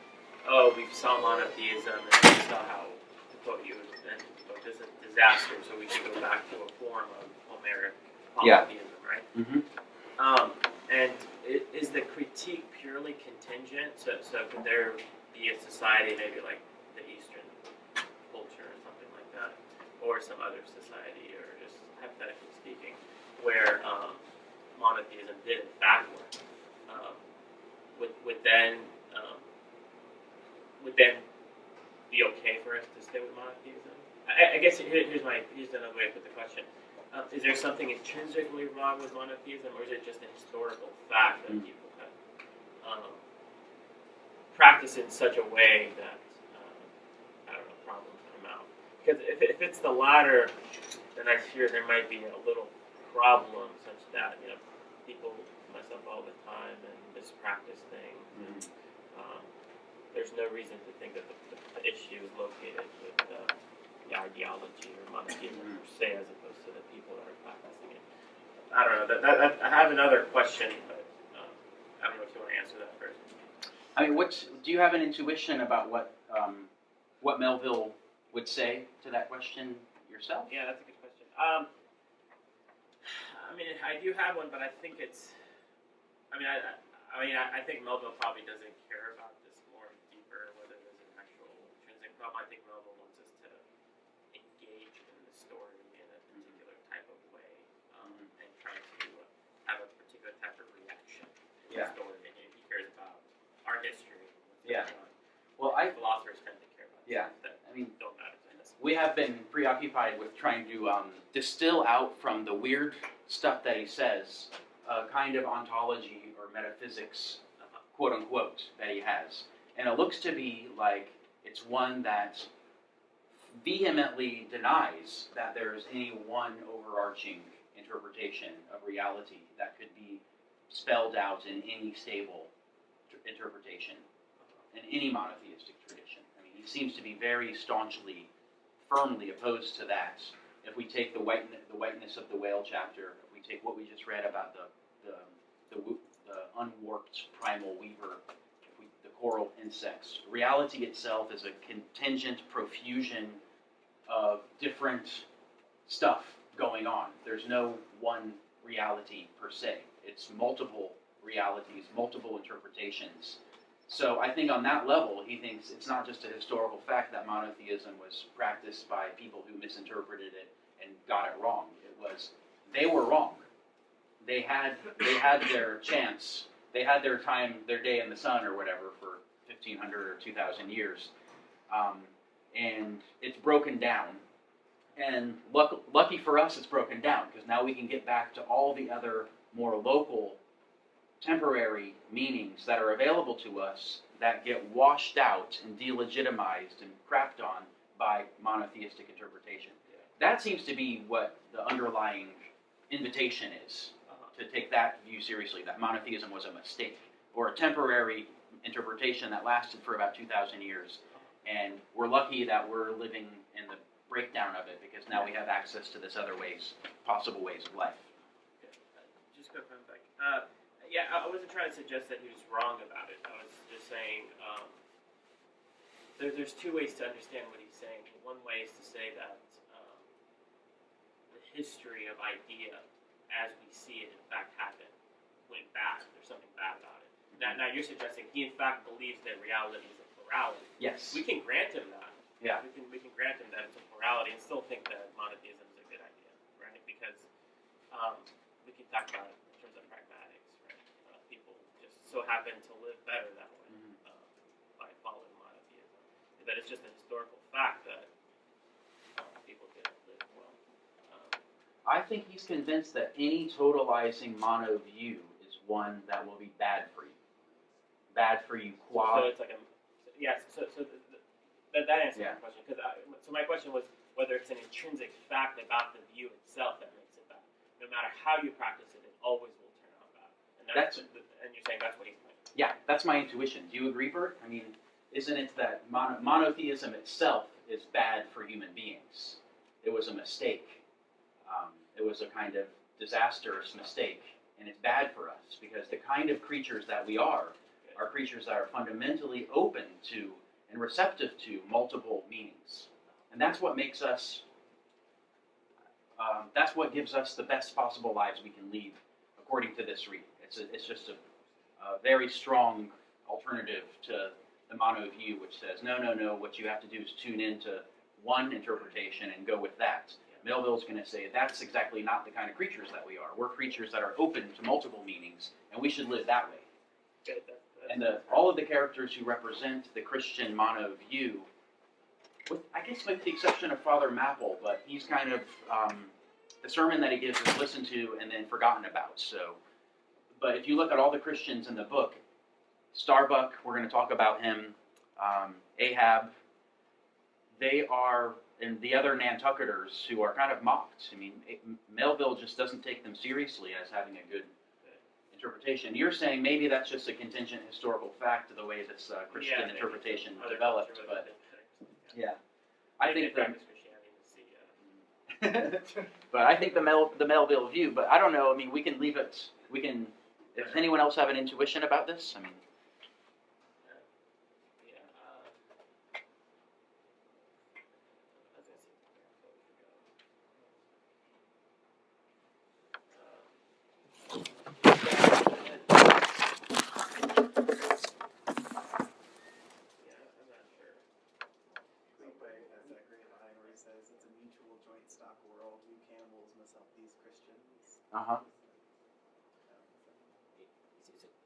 "Oh, we saw monotheism and we saw how, to quote you, and this is a disaster. So we should go back to a form of Homeric polytheism, right?" Mm-hmm. And is the critique purely contingent? So could there be a society, maybe like the Eastern culture or something like that, or some other society, or just hypothetically speaking, where monotheism did in fact work? Would then be okay for us to stay with monotheism? I guess here's another way to put the question. Is there something intrinsically wrong with monotheism, or is it just a historical fact that people have practiced in such a way that, problems come out? Because if it's the latter, then I fear there might be a little problem such that, people mess up all the time and mispractice things. And, there's no reason to think that the issue is located with the ideology or monotheism per se, as opposed to the people that are practicing it. I don't know. I have another question, but I don't know if you want to answer that first. I mean, do you have an intuition about what Melville would say to that question yourself? Yeah, that's a good question. I do have one, but I think it's. I think Melville probably doesn't care about this more deeper, whether there's an actual intrinsic problem. I think Melville wants us to engage in the story in a particular type of way, and try to have a particular type of reaction to the story. And he cares about our history. Yeah. Well, philosophers tend to care about things that don't matter to us. We have been preoccupied with trying to distill out from the weird stuff that he says a kind of ontology or metaphysics, quote unquote, that he has. And it looks to be like it's one that vehemently denies that there is any one overarching interpretation of reality that could be spelled out in any stable interpretation, in any monotheistic tradition. I mean, he seems to be very staunchly, firmly opposed to that. If we take the whiteness of the whale chapter, if we take what we just read about the unwarped primal weaver, the coral insects, reality itself is a contingent profusion of different stuff going on. There's no one reality per se. It's multiple realities, multiple interpretations. So I think on that level, he thinks it's not just a historical fact that monotheism was practiced by people who misinterpreted it and got it wrong. It was, they were wrong. They had their chance. They had their time, their day in the sun or whatever for 1,500 or 2,000 years. and it's broken down. And lucky for us, it's broken down, because now we can get back to all the other more local, temporary meanings that are available to us that get washed out and delegitimized and crapped on by monotheistic interpretation. That seems to be what the underlying invitation is, to take that view seriously, that monotheism was a mistake, or a temporary interpretation that lasted for about 2,000 years. And we're lucky that we're living in the breakdown of it, because now we have access to this other possible ways of life. Just quick one back. Yeah, I wasn't trying to suggest that he was wrong about it. I was just saying there's two ways to understand what he's saying. One way is to say that the history of idea, as we see it, in fact, went bad. There's something bad about it. Now you're suggesting he, in fact, believes that reality is a plurality. Yes. We can grant him that. Yeah. We can grant him that it's a plurality and still think that monotheism is a good idea, right? Because we can talk about it in terms of pragmatics, right? People just so happen to live better that way by following monotheism. That it's just a historical fact that people didn't live well. I think he's convinced that any totalizing mono view is one that will be bad for you. Bad for you, So it's like that answers my question. So my question was whether it's an intrinsic fact about the view itself that makes it bad. No matter how you practice it, it always will turn out bad. And you're saying that's what he's saying. Yeah, that's my intuition. Do you agree, Bert? I mean, isn't it that monotheism itself is bad for human beings? It was a mistake. It was a kind of disastrous mistake, and it's bad for us because the kind of creatures that we are creatures that are fundamentally open to and receptive to multiple meanings. And that's what makes us, that's what gives us the best possible lives we can lead, according to this reading. It's just a very strong alternative to the mono view, which says, no, what you have to do is tune into one interpretation and go with that. Melville's going to say that's exactly not the kind of creatures that we are. We're creatures that are open to multiple meanings, and we should live that way. And all of the characters who represent the Christian mono view, I guess with the exception of Father Mapple, but he's kind of, the sermon that he gives is listened to and then forgotten about. So, but if you look at all the Christians in the book, Starbuck, we're going to talk about him, Ahab, they are, and the other Nantucketers who are kind of mocked. I mean, Melville just doesn't take them seriously as having a good interpretation. You're saying maybe that's just a contingent historical fact of the way this Christian interpretation developed, but I think but I think the Melville view. But I don't know. I mean, we can leave it. We can. Does anyone else have an intuition about this? I mean.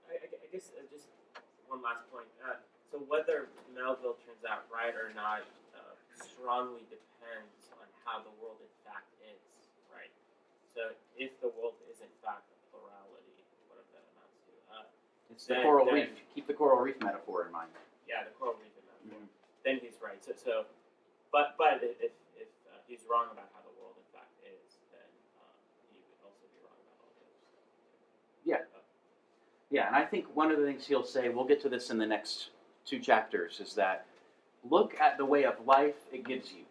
I guess just one last point. So whether Melville turns out right or not strongly depends on how the world in fact is, right? So if the world is in fact a plurality, whatever that amounts to, it's the coral reef. Keep the coral reef metaphor in mind. Yeah, the coral reef metaphor. Then he's right. But if he's wrong about how the world in fact is, then he would also be wrong about all the other stuff. Yeah. Yeah, and I think one of the things he'll say, we'll get to this in the next 2 chapters, is that look at the way of life it gives you.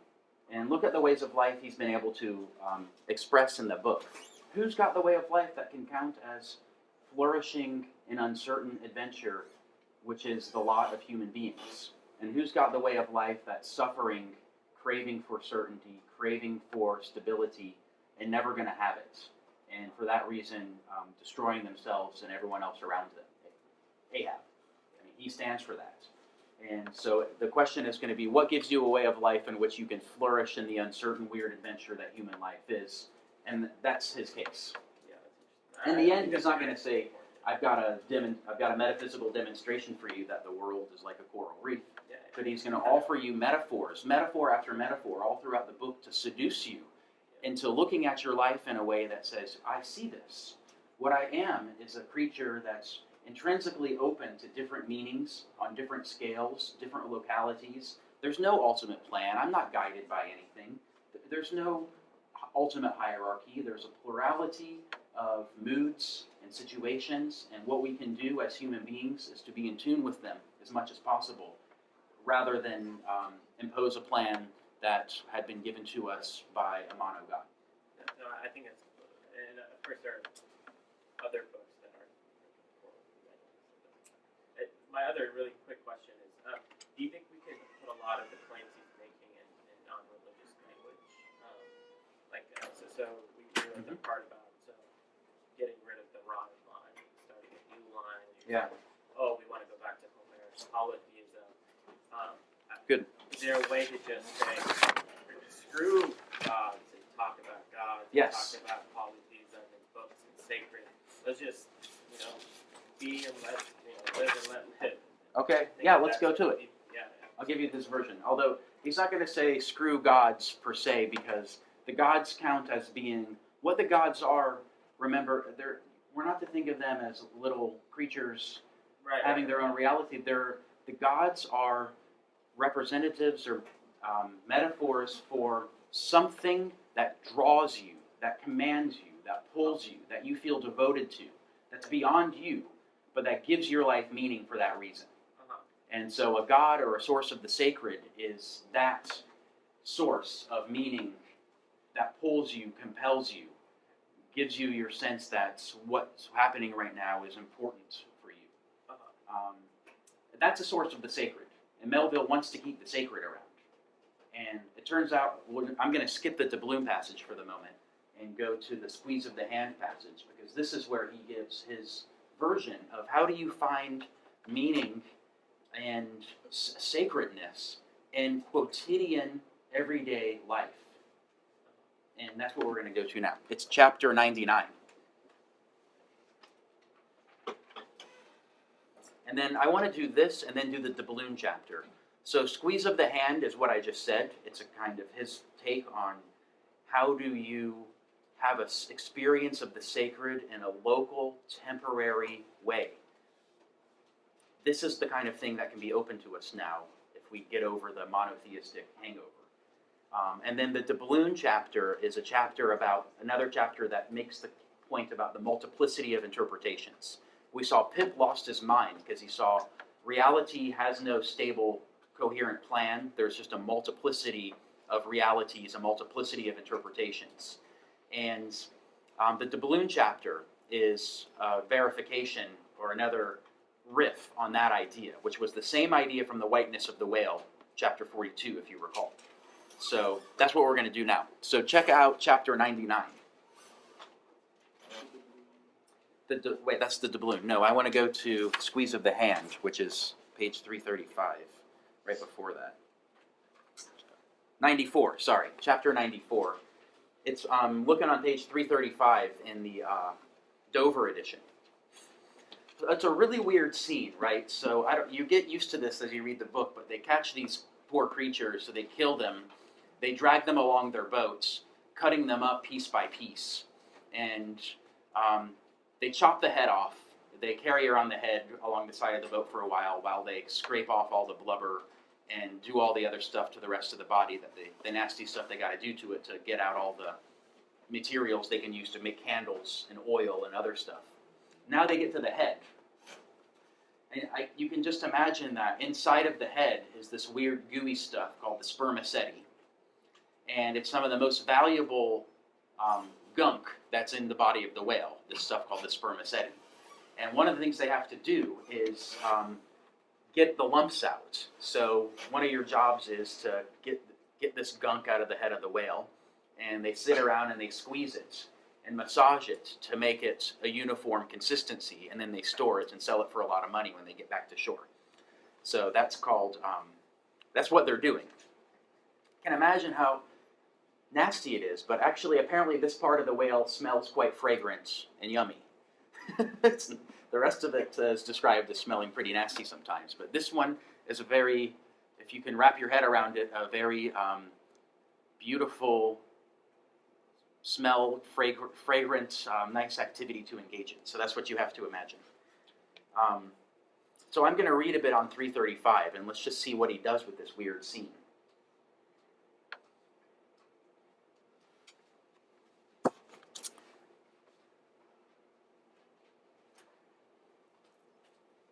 And look at the ways of life he's been able to express in the book. Who's got the way of life that can count as flourishing in uncertain adventure, which is the lot of human beings? And who's got the way of life that's suffering, craving for certainty, craving for stability, and never going to have it? And for that reason, destroying themselves and everyone else around them. Ahab. I mean, he stands for that. And so the question is going to be, what gives you a way of life in which you can flourish in the uncertain, weird adventure that human life is? And that's his case. In the end, he's not going to say, I've got a metaphysical demonstration for you that the world is like a coral reef. Yeah. But he's going to offer you metaphors, metaphor after metaphor, all throughout the book to seduce you into looking at your life in a way that says, I see this. What I am is a creature that's intrinsically open to different meanings on different scales, different localities. There's no ultimate plan. I'm not guided by anything. There's no ultimate hierarchy. There's a plurality of moods and situations, and what we can do as human beings is to be in tune with them as much as possible, rather than impose a plan that had been given to us by a mono God. No, I think it's, and of course there are other books that are. My other really quick question is, do you think we could put a lot of the claims he's making in non-religious language? So we read the part about getting rid of the rotted line, starting a new line. Yeah. Oh, we want to go back to Homer's polytheism. Good. Is there a way to just say, screw gods and talk about gods, Yes. and talk about polytheism and books and sacred? Let's just, be and let, live and let live. Okay. I think Yeah, let's that's go to what it. Yeah. I'll give you this version. Although he's not going to say screw gods per se, because the gods count as being what the gods are. Remember, we're not to think of them as little creatures Right. having their own reality. The gods are representatives or metaphors for something that draws you, that commands you, that pulls you, that you feel devoted to, that's beyond you, but that gives your life meaning for that reason. Uh-huh. And so a god or a source of the sacred is that source of meaning that pulls you, compels you, gives you your sense that what's happening right now is important for you. Uh-huh. That's a source of the sacred. And Melville wants to keep the sacred around. And it turns out, I'm going to skip the doubloon passage for the moment and go to the squeeze of the hand passage, because this is where he gives his version of how do you find meaning and sacredness in quotidian, everyday life. And that's what we're going to go to now. It's chapter 99. And then I want to do this and then do the doubloon chapter. So squeeze of the hand is what I just said. It's a kind of his take on how do you have an experience of the sacred in a local, temporary way. This is the kind of thing that can be open to us now if we get over the monotheistic hangover. And then the doubloon chapter is another chapter that makes the point about the multiplicity of interpretations. We saw Pip lost his mind because he saw reality has no stable, coherent plan. There's just a multiplicity of realities, a multiplicity of interpretations. And the doubloon chapter is a verification or another riff on that idea, which was the same idea from the whiteness of the whale, chapter 42, if you recall. So that's what we're going to do now. So check out chapter 99. Wait, that's the doubloon. No, I want to go to Squeeze of the Hand, which is page 335, right before that. 94, sorry, chapter 94. It's looking on page 335 in the Dover edition. It's a really weird scene, right? So you get used to this as you read the book, but they catch these poor creatures, so they kill them. They drag them along their boats, cutting them up piece by piece. And they chop the head off. They carry around the head along the side of the boat for a while they scrape off all the blubber and do all the other stuff to the rest of the body, the nasty stuff they got to do to it to get out all the materials they can use to make candles and oil and other stuff. Now they get to the head. And you can just imagine that inside of the head is this weird gooey stuff called the spermaceti. And it's some of the most valuable gunk that's in the body of the whale, this stuff called the spermaceti. And one of the things they have to do is get the lumps out. So one of your jobs is to get this gunk out of the head of the whale, and they sit around and they squeeze it and massage it to make it a uniform consistency, and then they store it and sell it for a lot of money when they get back to shore. So that's called, that's what they're doing. You can imagine how nasty it is, but actually apparently this part of the whale smells quite fragrant and yummy. The rest of it is described as smelling pretty nasty sometimes, but this one is a very, if you can wrap your head around it, a very beautiful smell, fragrant, nice activity to engage in. So that's what you have to imagine. So I'm going to read a bit on 335, and let's just see what he does with this weird scene.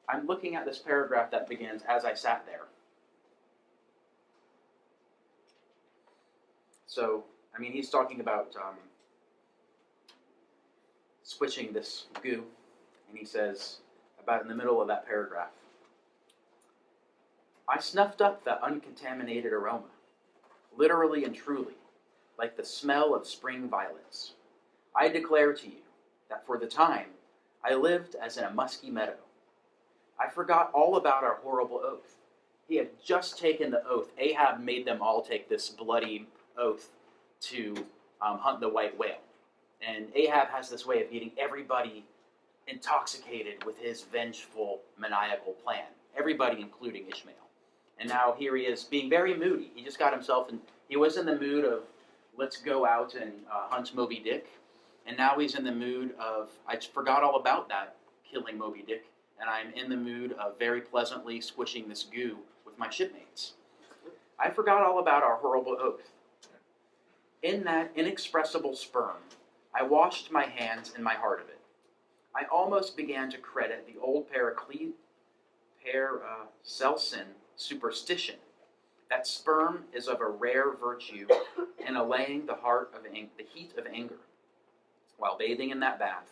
I'm looking at this paragraph that begins, "As I sat there." So, I mean, he's talking about switching this goo, and he says, about in the middle of that paragraph, "I snuffed up that uncontaminated aroma, literally and truly, like the smell of spring violets. I declare to you that for the time I lived as in a musky meadow. I forgot all about our horrible oath. He had just taken the oath. Ahab made them all take this bloody oath to hunt the white whale. And Ahab has this way of getting everybody intoxicated with his vengeful, maniacal plan. Everybody, including Ishmael. And now here he is being very moody. He just got himself in, he was in the mood of, let's go out and hunt Moby Dick. And now he's in the mood of, I forgot all about that, killing Moby Dick. And I'm in the mood of very pleasantly squishing this goo with my shipmates. I forgot all about our horrible oath. In that inexpressible sperm, I washed my hands and my heart of it. I almost began to credit the old Paracelsian superstition that sperm is of a rare virtue in allaying the heat of anger. While bathing in that bath,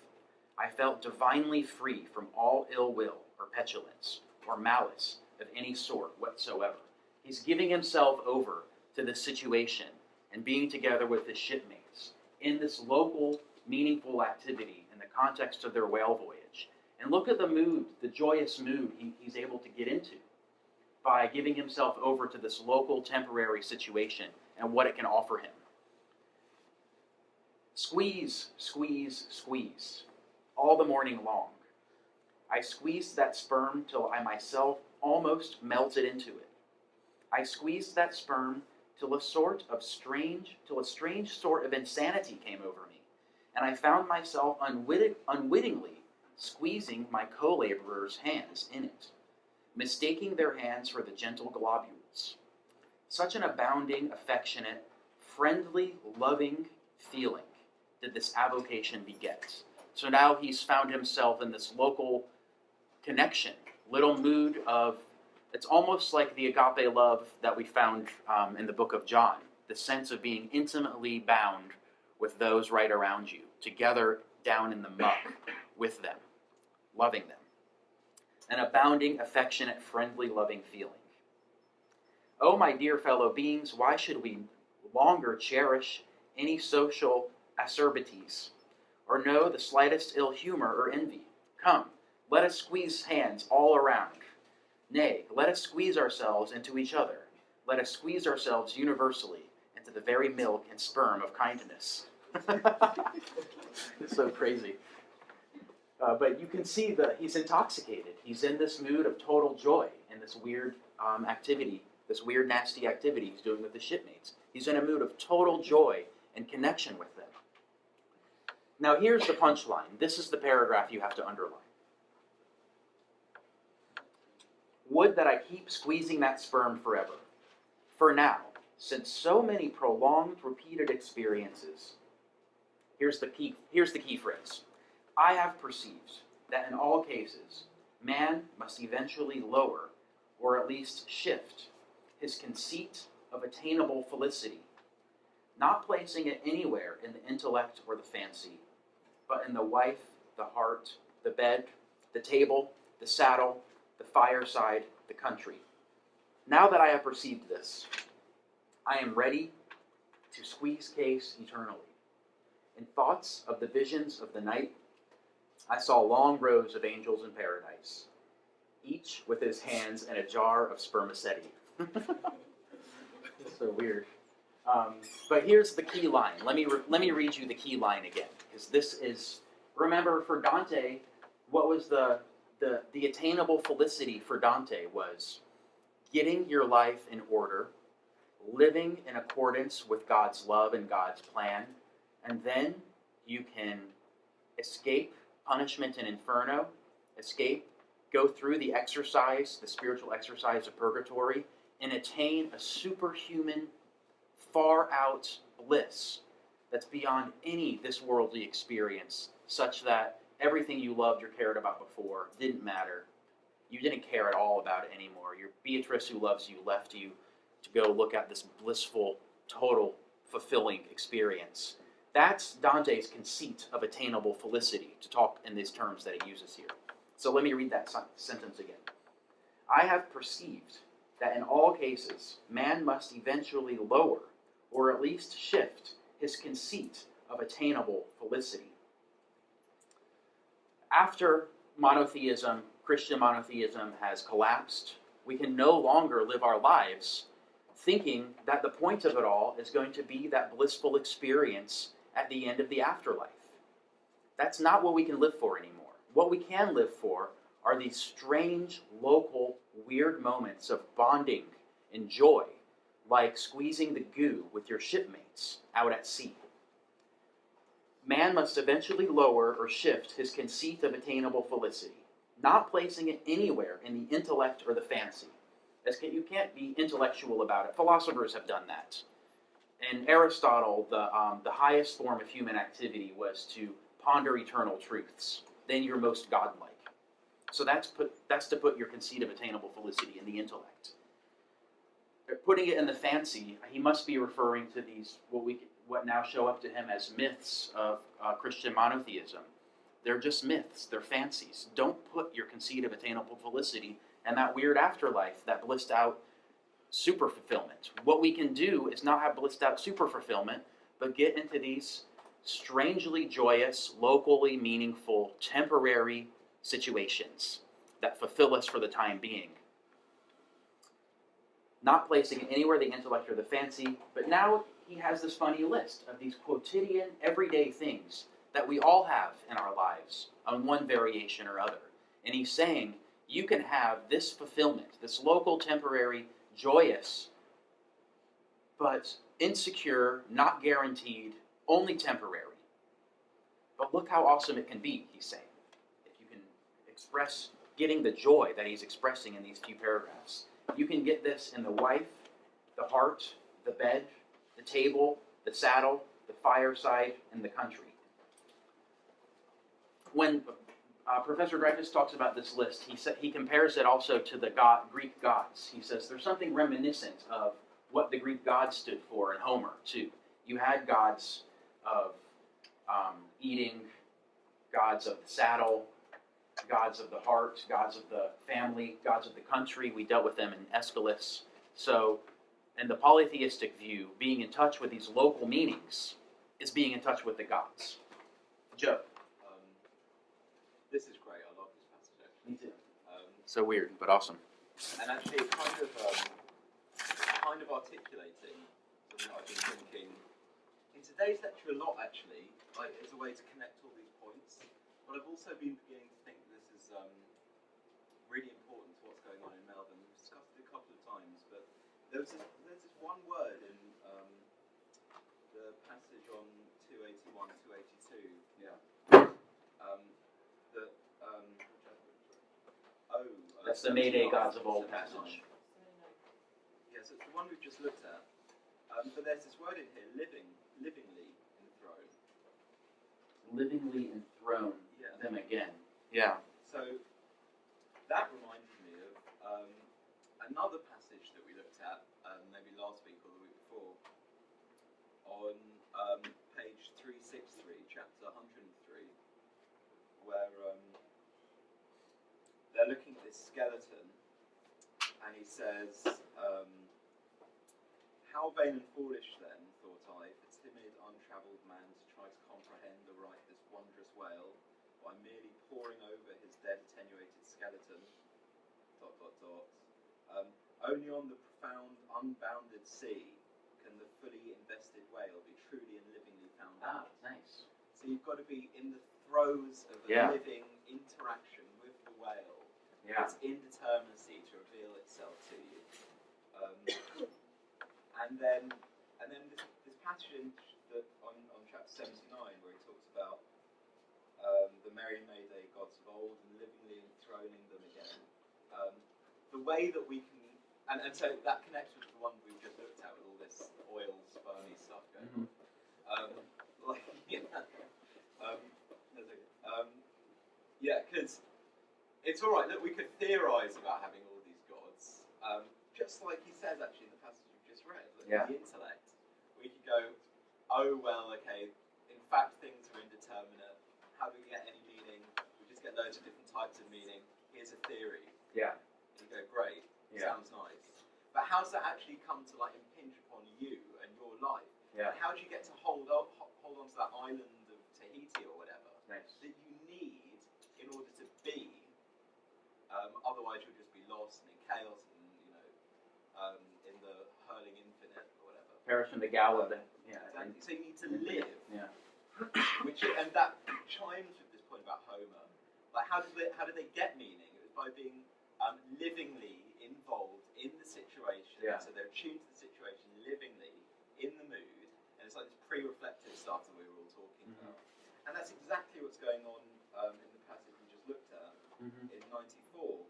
I felt divinely free from all ill will or petulance or malice of any sort whatsoever. He's giving himself over to this situation and being together with his shipmates in this local, meaningful activity in the context of their whale voyage. And look at the mood, the joyous mood he's able to get into by giving himself over to this local, temporary situation and what it can offer him. Squeeze, squeeze, squeeze, all the morning long. I squeezed that sperm till I myself almost melted into it. I squeezed that sperm till a strange sort of insanity came over me, and I found myself unwittingly squeezing my co-laborers' hands in it, mistaking their hands for the gentle globules. Such an abounding, affectionate, friendly, loving feeling did this avocation beget. So now he's found himself in this local connection, little mood of, it's almost like the agape love that we found in the book of John, the sense of being intimately bound with those right around you, together down in the muck with them, loving them. An abounding, affectionate, friendly, loving feeling. Oh, my dear fellow beings, why should we longer cherish any social acerbities, or know the slightest ill humor or envy? Come, let us squeeze hands all around. Nay, let us squeeze ourselves into each other. Let us squeeze ourselves universally into the very milk and sperm of kindness. It's so crazy. But you can see that he's intoxicated. He's in this mood of total joy in this weird activity, this weird, nasty activity he's doing with the shipmates. He's in a mood of total joy and connection with them. Now here's the punchline. This is the paragraph you have to underline. Would that I keep squeezing that sperm forever. For now, since so many prolonged, repeated experiences, here's the key phrase. I have perceived that in all cases, man must eventually lower, or at least shift, his conceit of attainable felicity, not placing it anywhere in the intellect or the fancy, but in the wife, the heart, the bed, the table, the saddle, the fireside, the country. Now that I have perceived this, I am ready to squeeze case eternally. In thoughts of the visions of the night, I saw long rows of angels in paradise, each with his hands in a jar of spermaceti. It's so weird. But here's the key line. Let me read you the key line again, because this is Remember, for Dante, what was the attainable felicity for Dante was getting your life in order, living in accordance with God's love and God's plan, and then you can escape punishment and inferno, go through the exercise, the spiritual exercise of purgatory, and attain a superhuman, far out bliss that's beyond any this worldly experience, such that everything you loved or cared about before didn't matter. You didn't care at all about it anymore. Your Beatrice, who loves you, left you to go look at this blissful, total, fulfilling experience. That's Dante's conceit of attainable felicity, to talk in these terms that he uses here. So let me read that sentence again. I have perceived that in all cases, man must eventually lower, or at least shift, his conceit of attainable felicity. After monotheism, Christian monotheism has collapsed, we can no longer live our lives thinking that the point of it all is going to be that blissful experience at the end of the afterlife. That's not what we can live for anymore. What we can live for are these strange, local, weird moments of bonding and joy, like squeezing the goo with your shipmates out at sea. Man must eventually lower or shift his conceit of attainable felicity, not placing it anywhere in the intellect or the fancy. You can't be intellectual about it. Philosophers have done that. In Aristotle, the highest form of human activity was to ponder eternal truths. Then you're most godlike. So that's to put your conceit of attainable felicity in the intellect. Putting it in the fancy, he must be referring to these what now show up to him as myths of Christian monotheism. They're just myths. They're fancies. Don't put your conceit of attainable felicity in that weird afterlife, that blissed out super fulfillment. What we can do is not have blissed out super fulfillment, but get into these strangely joyous, locally meaningful, temporary situations that fulfill us for the time being. Not placing it anywhere the intellect or the fancy, but now he has this funny list of these quotidian, everyday things that we all have in our lives on one variation or other. And he's saying, you can have this fulfillment, this local, temporary, joyous, but insecure, not guaranteed, only temporary. But look how awesome it can be, he's saying, if you can express getting the joy that he's expressing in these few paragraphs. You can get this in the wife, the heart, the bed, the table, the saddle, the fireside, and the country. When Professor Dreyfus talks about this list, he compares it also to the Greek gods. He says there's something reminiscent of what the Greek gods stood for in Homer, too. You had gods of eating, gods of the saddle, gods of the heart, gods of the family, gods of the country. We dealt with them in Aeschylus. So, in the polytheistic view, being in touch with these local meanings is being in touch with the gods. Joe. This is great. I love this passage, actually. Me too. So weird, but awesome. And actually, it kind of articulating something that I've been thinking in today's lecture a lot, actually, like as a way to connect all these points. But I've also been beginning to think this is really important to what's going on in Melville. We've discussed it a couple of times, but there's this one word in the passage on 281, 282. Yeah. That's the Mayday Gods of Old passage. Yes, it's the one we've just looked at. But there's this word in here, livingly enthroned. Livingly enthroned Yeah. them again. Yeah. So that reminded me of another passage that we looked at maybe last week or the week before on page 363, chapter 103, where they're looking at this skeleton, and he says, how vain and foolish then, thought I, for timid, untravelled man to try to comprehend aright this wondrous whale by merely poring over his dead, attenuated skeleton, ... Only on the profound, unbounded sea can the fully invested whale be truly and livingly found out. Nice. So you've got to be in the throes of a Yeah. living interaction with the whale, Yeah. its indeterminacy to reveal itself to you. And then this passage on chapter 79 where he talks about the merry May Day gods of old and livingly enthroning them again. The way that we can, and so that connects with the one we've just looked at with all this oil, spermy stuff going on. Because it's all right. Look, we could theorize about having all these gods, just like he says actually in the passage we've just read. Look, Yeah. the intellect, we could go, oh well, okay. In fact, things are indeterminate. How do we get any meaning? We just get loads of different types of meaning. Here's a theory. Yeah. And you go, great. Yeah. Sounds nice. But how does that actually come to like impinge upon you and your life? Yeah. And how do you get to hold on to that island of Tahiti or whatever Nice. that you need in order to be? Otherwise, you'll just be lost and in chaos and in the hurling infinite or whatever. Perish in the gall of the. Yeah. Exactly. So you need to live. Yeah. And that chimes with this point about Homer. Like, how did they get meaning? It was by being livingly involved in the situation. Yeah. So they're attuned to the situation, livingly in the mood, and it's like this pre-reflective stuff that we were all talking about. And that's exactly what's going on in the passage we just looked at in 94.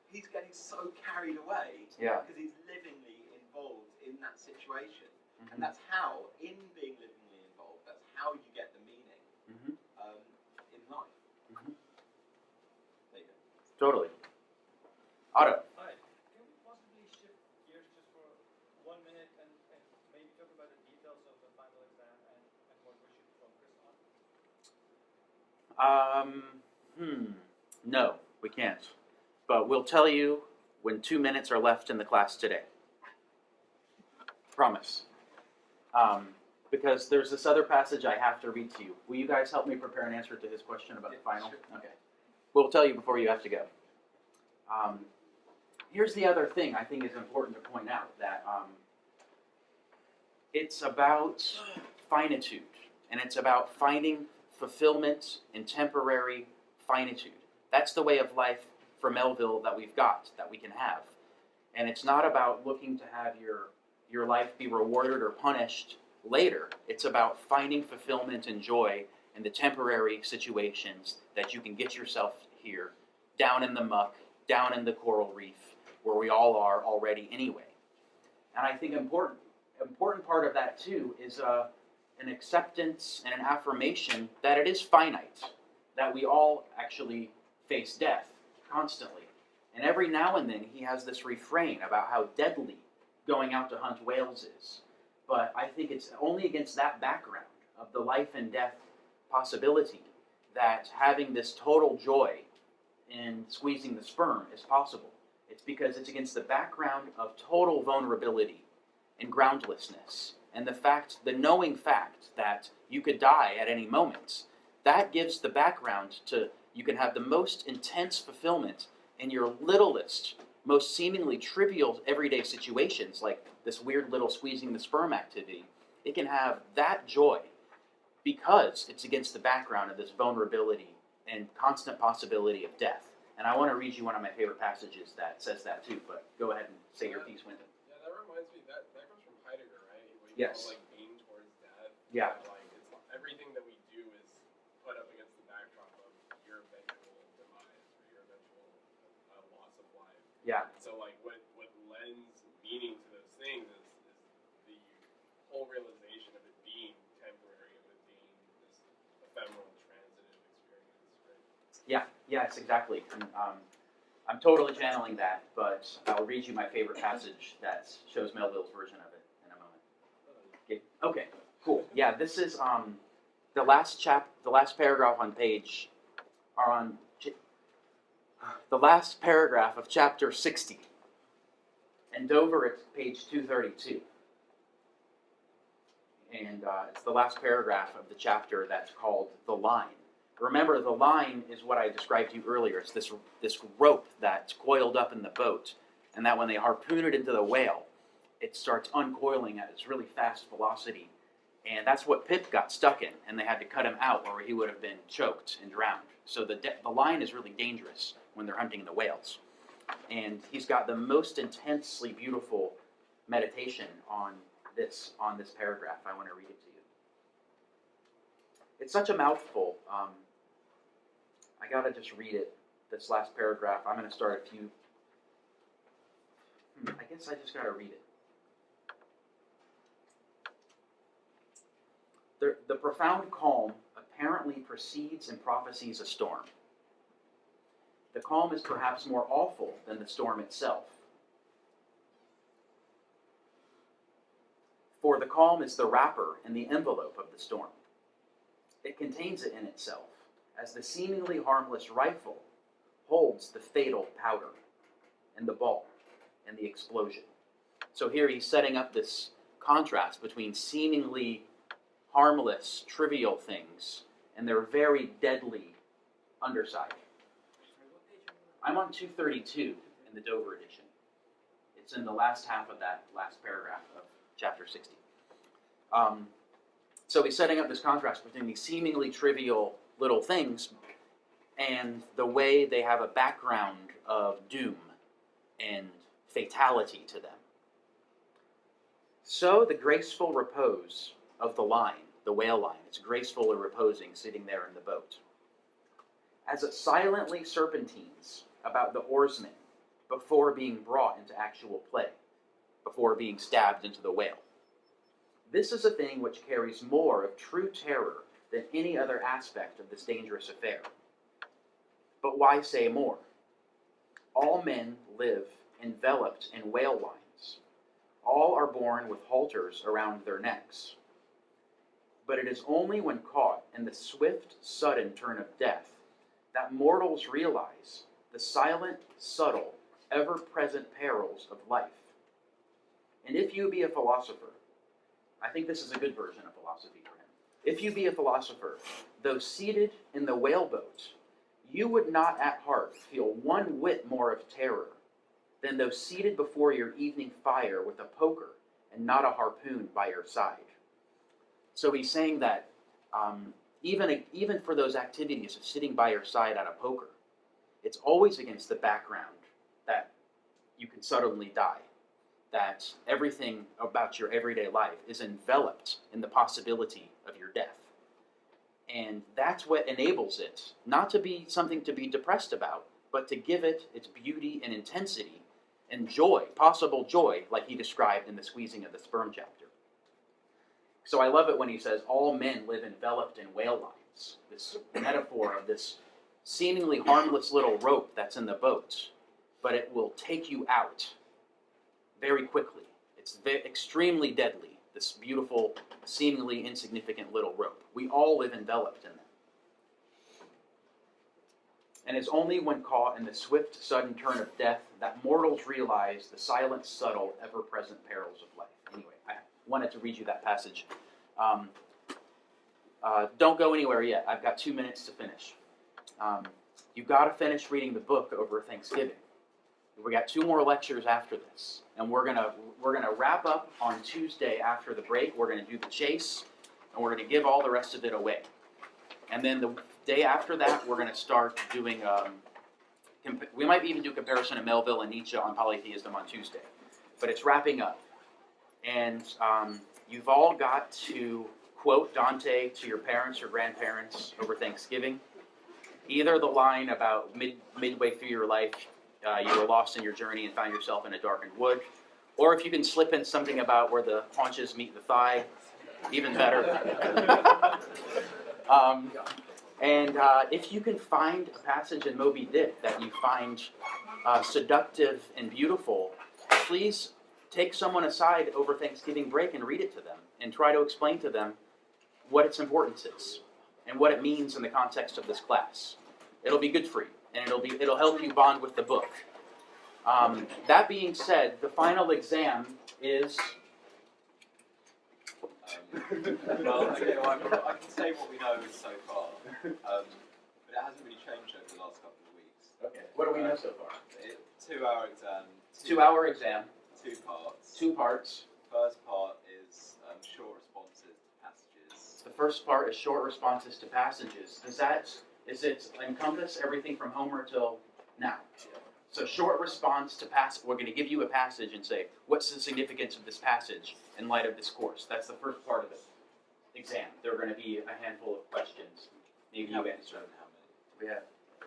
He's getting so carried away Yeah. because he's livingly involved in that situation. And that's how, in being livingly involved, that's how you get the meaning in life. There you go. Totally. Otto. Hi. Can we possibly shift gears just for 1 minute and maybe talk about the details of the final exam and what we should focus on? No, we can't. But we'll tell you when 2 minutes are left in the class today. Promise. Because there's this other passage I have to read to you. Will you guys help me prepare an answer to his question about the final? Sure. Okay. We'll tell you before you have to go. Here's the other thing I think is important to point out, that it's about finitude, and it's about finding fulfillment in temporary finitude. That's the way of life for Melville that we've got, that we can have. And it's not about looking to have your life be rewarded or punished later. It's about finding fulfillment and joy in the temporary situations that you can get yourself here, down in the muck, down in the coral reef, where we all are already anyway. And I think important part of that too is an acceptance and an affirmation that it is finite, that we all actually face death constantly. And every now and then he has this refrain about how deadly going out to hunt whales is. But I think it's only against that background of the life and death possibility that having this total joy in squeezing the sperm is possible. It's because it's against the background of total vulnerability and groundlessness, and the knowing fact that you could die at any moment. That gives the background to you can have the most intense fulfillment in your littlest, most seemingly trivial everyday situations, like this weird little squeezing the sperm activity. It can have that joy because it's against the background of this vulnerability and constant possibility of death. And I want to read you one of my favorite passages that says that too, but go ahead and say your piece, Wyndham. Yeah, that reminds me, that comes from Heidegger, right? What you Yes. call, like, being towards death. Yeah. That, like, it's everything that we do is put up against the backdrop of your eventual demise or your eventual loss of life. Yeah. And so, like, what lends meaning to those things is the whole realization of it being temporary, of it being this ephemeral, transitive experience, right? Yes, exactly. And, I'm totally channeling that, but I'll read you my favorite passage that shows Melville's version of it in a moment. Okay, cool. Yeah, this is the last paragraph on page, the last paragraph of chapter 60. And Dover, it's page 232. And it's the last paragraph of the chapter that's called The Line. Remember, the line is what I described to you earlier. It's this rope that's coiled up in the boat, and that when they harpoon it into the whale, it starts uncoiling at its really fast velocity, And that's what Pip got stuck in, and they had to cut him out or he would have been choked and drowned. So the lion is really dangerous when they're hunting the whales. And he's got the most intensely beautiful meditation on this paragraph. I want to read it to you. It's such a mouthful. I got to just read it, this last paragraph. I'm going to start a few. I guess I just got to read it. The profound calm apparently precedes and prophesies a storm. The calm is perhaps more awful than the storm itself. For the calm is the wrapper and the envelope of the storm. It contains it in itself, as the seemingly harmless rifle holds the fatal powder and the ball and the explosion. So here he's setting up this contrast between seemingly harmless, trivial things and their very deadly underside. I'm on 232 in the Dover edition. It's in the last half of that last paragraph of chapter 60. So he's setting up this contrast between these seemingly trivial little things and the way they have a background of doom and fatality to them. So the graceful repose of the line, the whale line, it's gracefully reposing, sitting there in the boat, as it silently serpentines about the oarsmen before being brought into actual play, before being stabbed into the whale. This is a thing which carries more of true terror than any other aspect of this dangerous affair. But why say more? All men live enveloped in whale lines. All are born with halters around their necks. But it is only when caught in the swift, sudden turn of death that mortals realize the silent, subtle, ever-present perils of life. And if you be a philosopher, I think this is a good version of philosophy for him. If you be a philosopher, though seated in the whaleboat, you would not at heart feel one whit more of terror than though seated before your evening fire with a poker and not a harpoon by your side. So he's saying that even for those activities of sitting by your side at a poker, it's always against the background that you can suddenly die, that everything about your everyday life is enveloped in the possibility of your death. And that's what enables it not to be something to be depressed about, but to give it its beauty and intensity and joy, possible joy, like he described in the squeezing of the sperm chapter. So I love it when he says, all men live enveloped in whale lines, this metaphor of this seemingly harmless little rope that's in the boat, but it will take you out very quickly. It's extremely deadly, this beautiful, seemingly insignificant little rope. We all live enveloped in them. And it's only when caught in the swift, sudden turn of death that mortals realize the silent, subtle, ever-present perils of life. Anyway, I wanted to read you that passage. Don't go anywhere yet. I've got 2 minutes to finish. You've got to finish reading the book over Thanksgiving. We got 2 more lectures after this, and we're gonna wrap up on Tuesday after the break. We're gonna do the chase, and we're gonna give all the rest of it away. And then the day after that, we're gonna start doing. We might even do comparison of Melville and Nietzsche on polytheism on Tuesday, but it's wrapping up, and you've all got to quote Dante to your parents or grandparents over Thanksgiving. Either the line about midway through your life. You were lost in your journey and found yourself in a darkened wood. Or if you can slip in something about where the haunches meet the thigh, even better. If you can find a passage in Moby Dick that you find seductive and beautiful, please take someone aside over Thanksgiving break and read it to them and try to explain to them what its importance is and what it means in the context of this class. It'll be good for you. And it'll help you bond with the book. That being said, the final exam is. I can say what we know so far, but it hasn't really changed over the last couple of weeks. Okay. What do we know so far? 2-hour exam. 2-hour exam. 2 parts. 2 parts. First part is short responses to passages The first part is short responses to passages. Is it encompass everything from Homer till now? So short response to passage. We're going to give you a passage and say, what's the significance of this passage in light of this course? That's the first part of the exam. There are going to be a handful of questions. Maybe you answer them.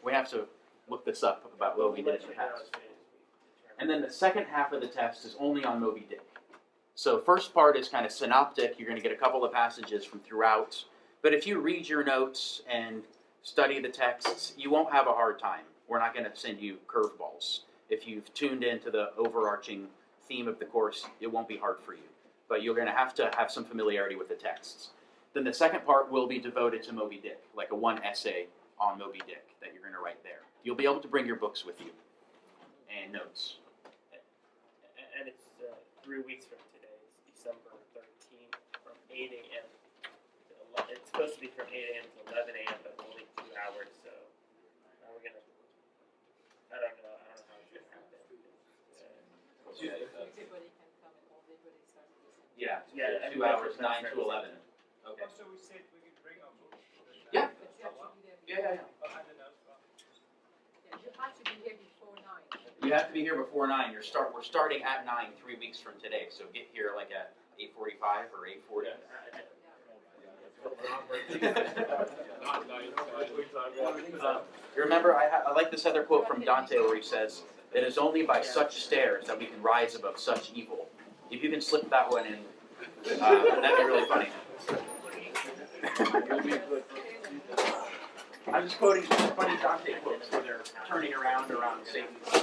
We have to look this up about what we did in the past. And then the second half of the test is only on Moby Dick. So first part is kind of synoptic. You're going to get a couple of passages from throughout. But if you read your notes and study the texts, you won't have a hard time. We're not going to send you curveballs. If you've tuned into the overarching theme of the course, it won't be hard for you. But you're going to have some familiarity with the texts. Then the second part will be devoted to Moby Dick, like a one essay on Moby Dick that you're going to write there. You'll be able to bring your books with you and notes. And it's 3 weeks from today. It's December 13th from 8 a.m. to 11. It's supposed to be from 8 a.m. to 11 a.m., but only 2 hours. So now we're gonna. I don't know how it's gonna happen. Everybody can come and all day, but it starts at the same Yeah, Yeah, 2 hours, 9 to 11. Okay. Also, we said we could bring our books. Yeah. But you have to be there Yeah. Behind the notes. Yeah, you have to be here before 9. You have to be here before 9. We're starting at 9 3 weeks from today. So get here like at 8:45 or 8:40. You remember, I like this other quote from Dante where he says, "It is only by such stairs that we can rise above such evil." If you can slip that one in, that'd be really funny. I'm just quoting funny Dante quotes where they're turning around Satan's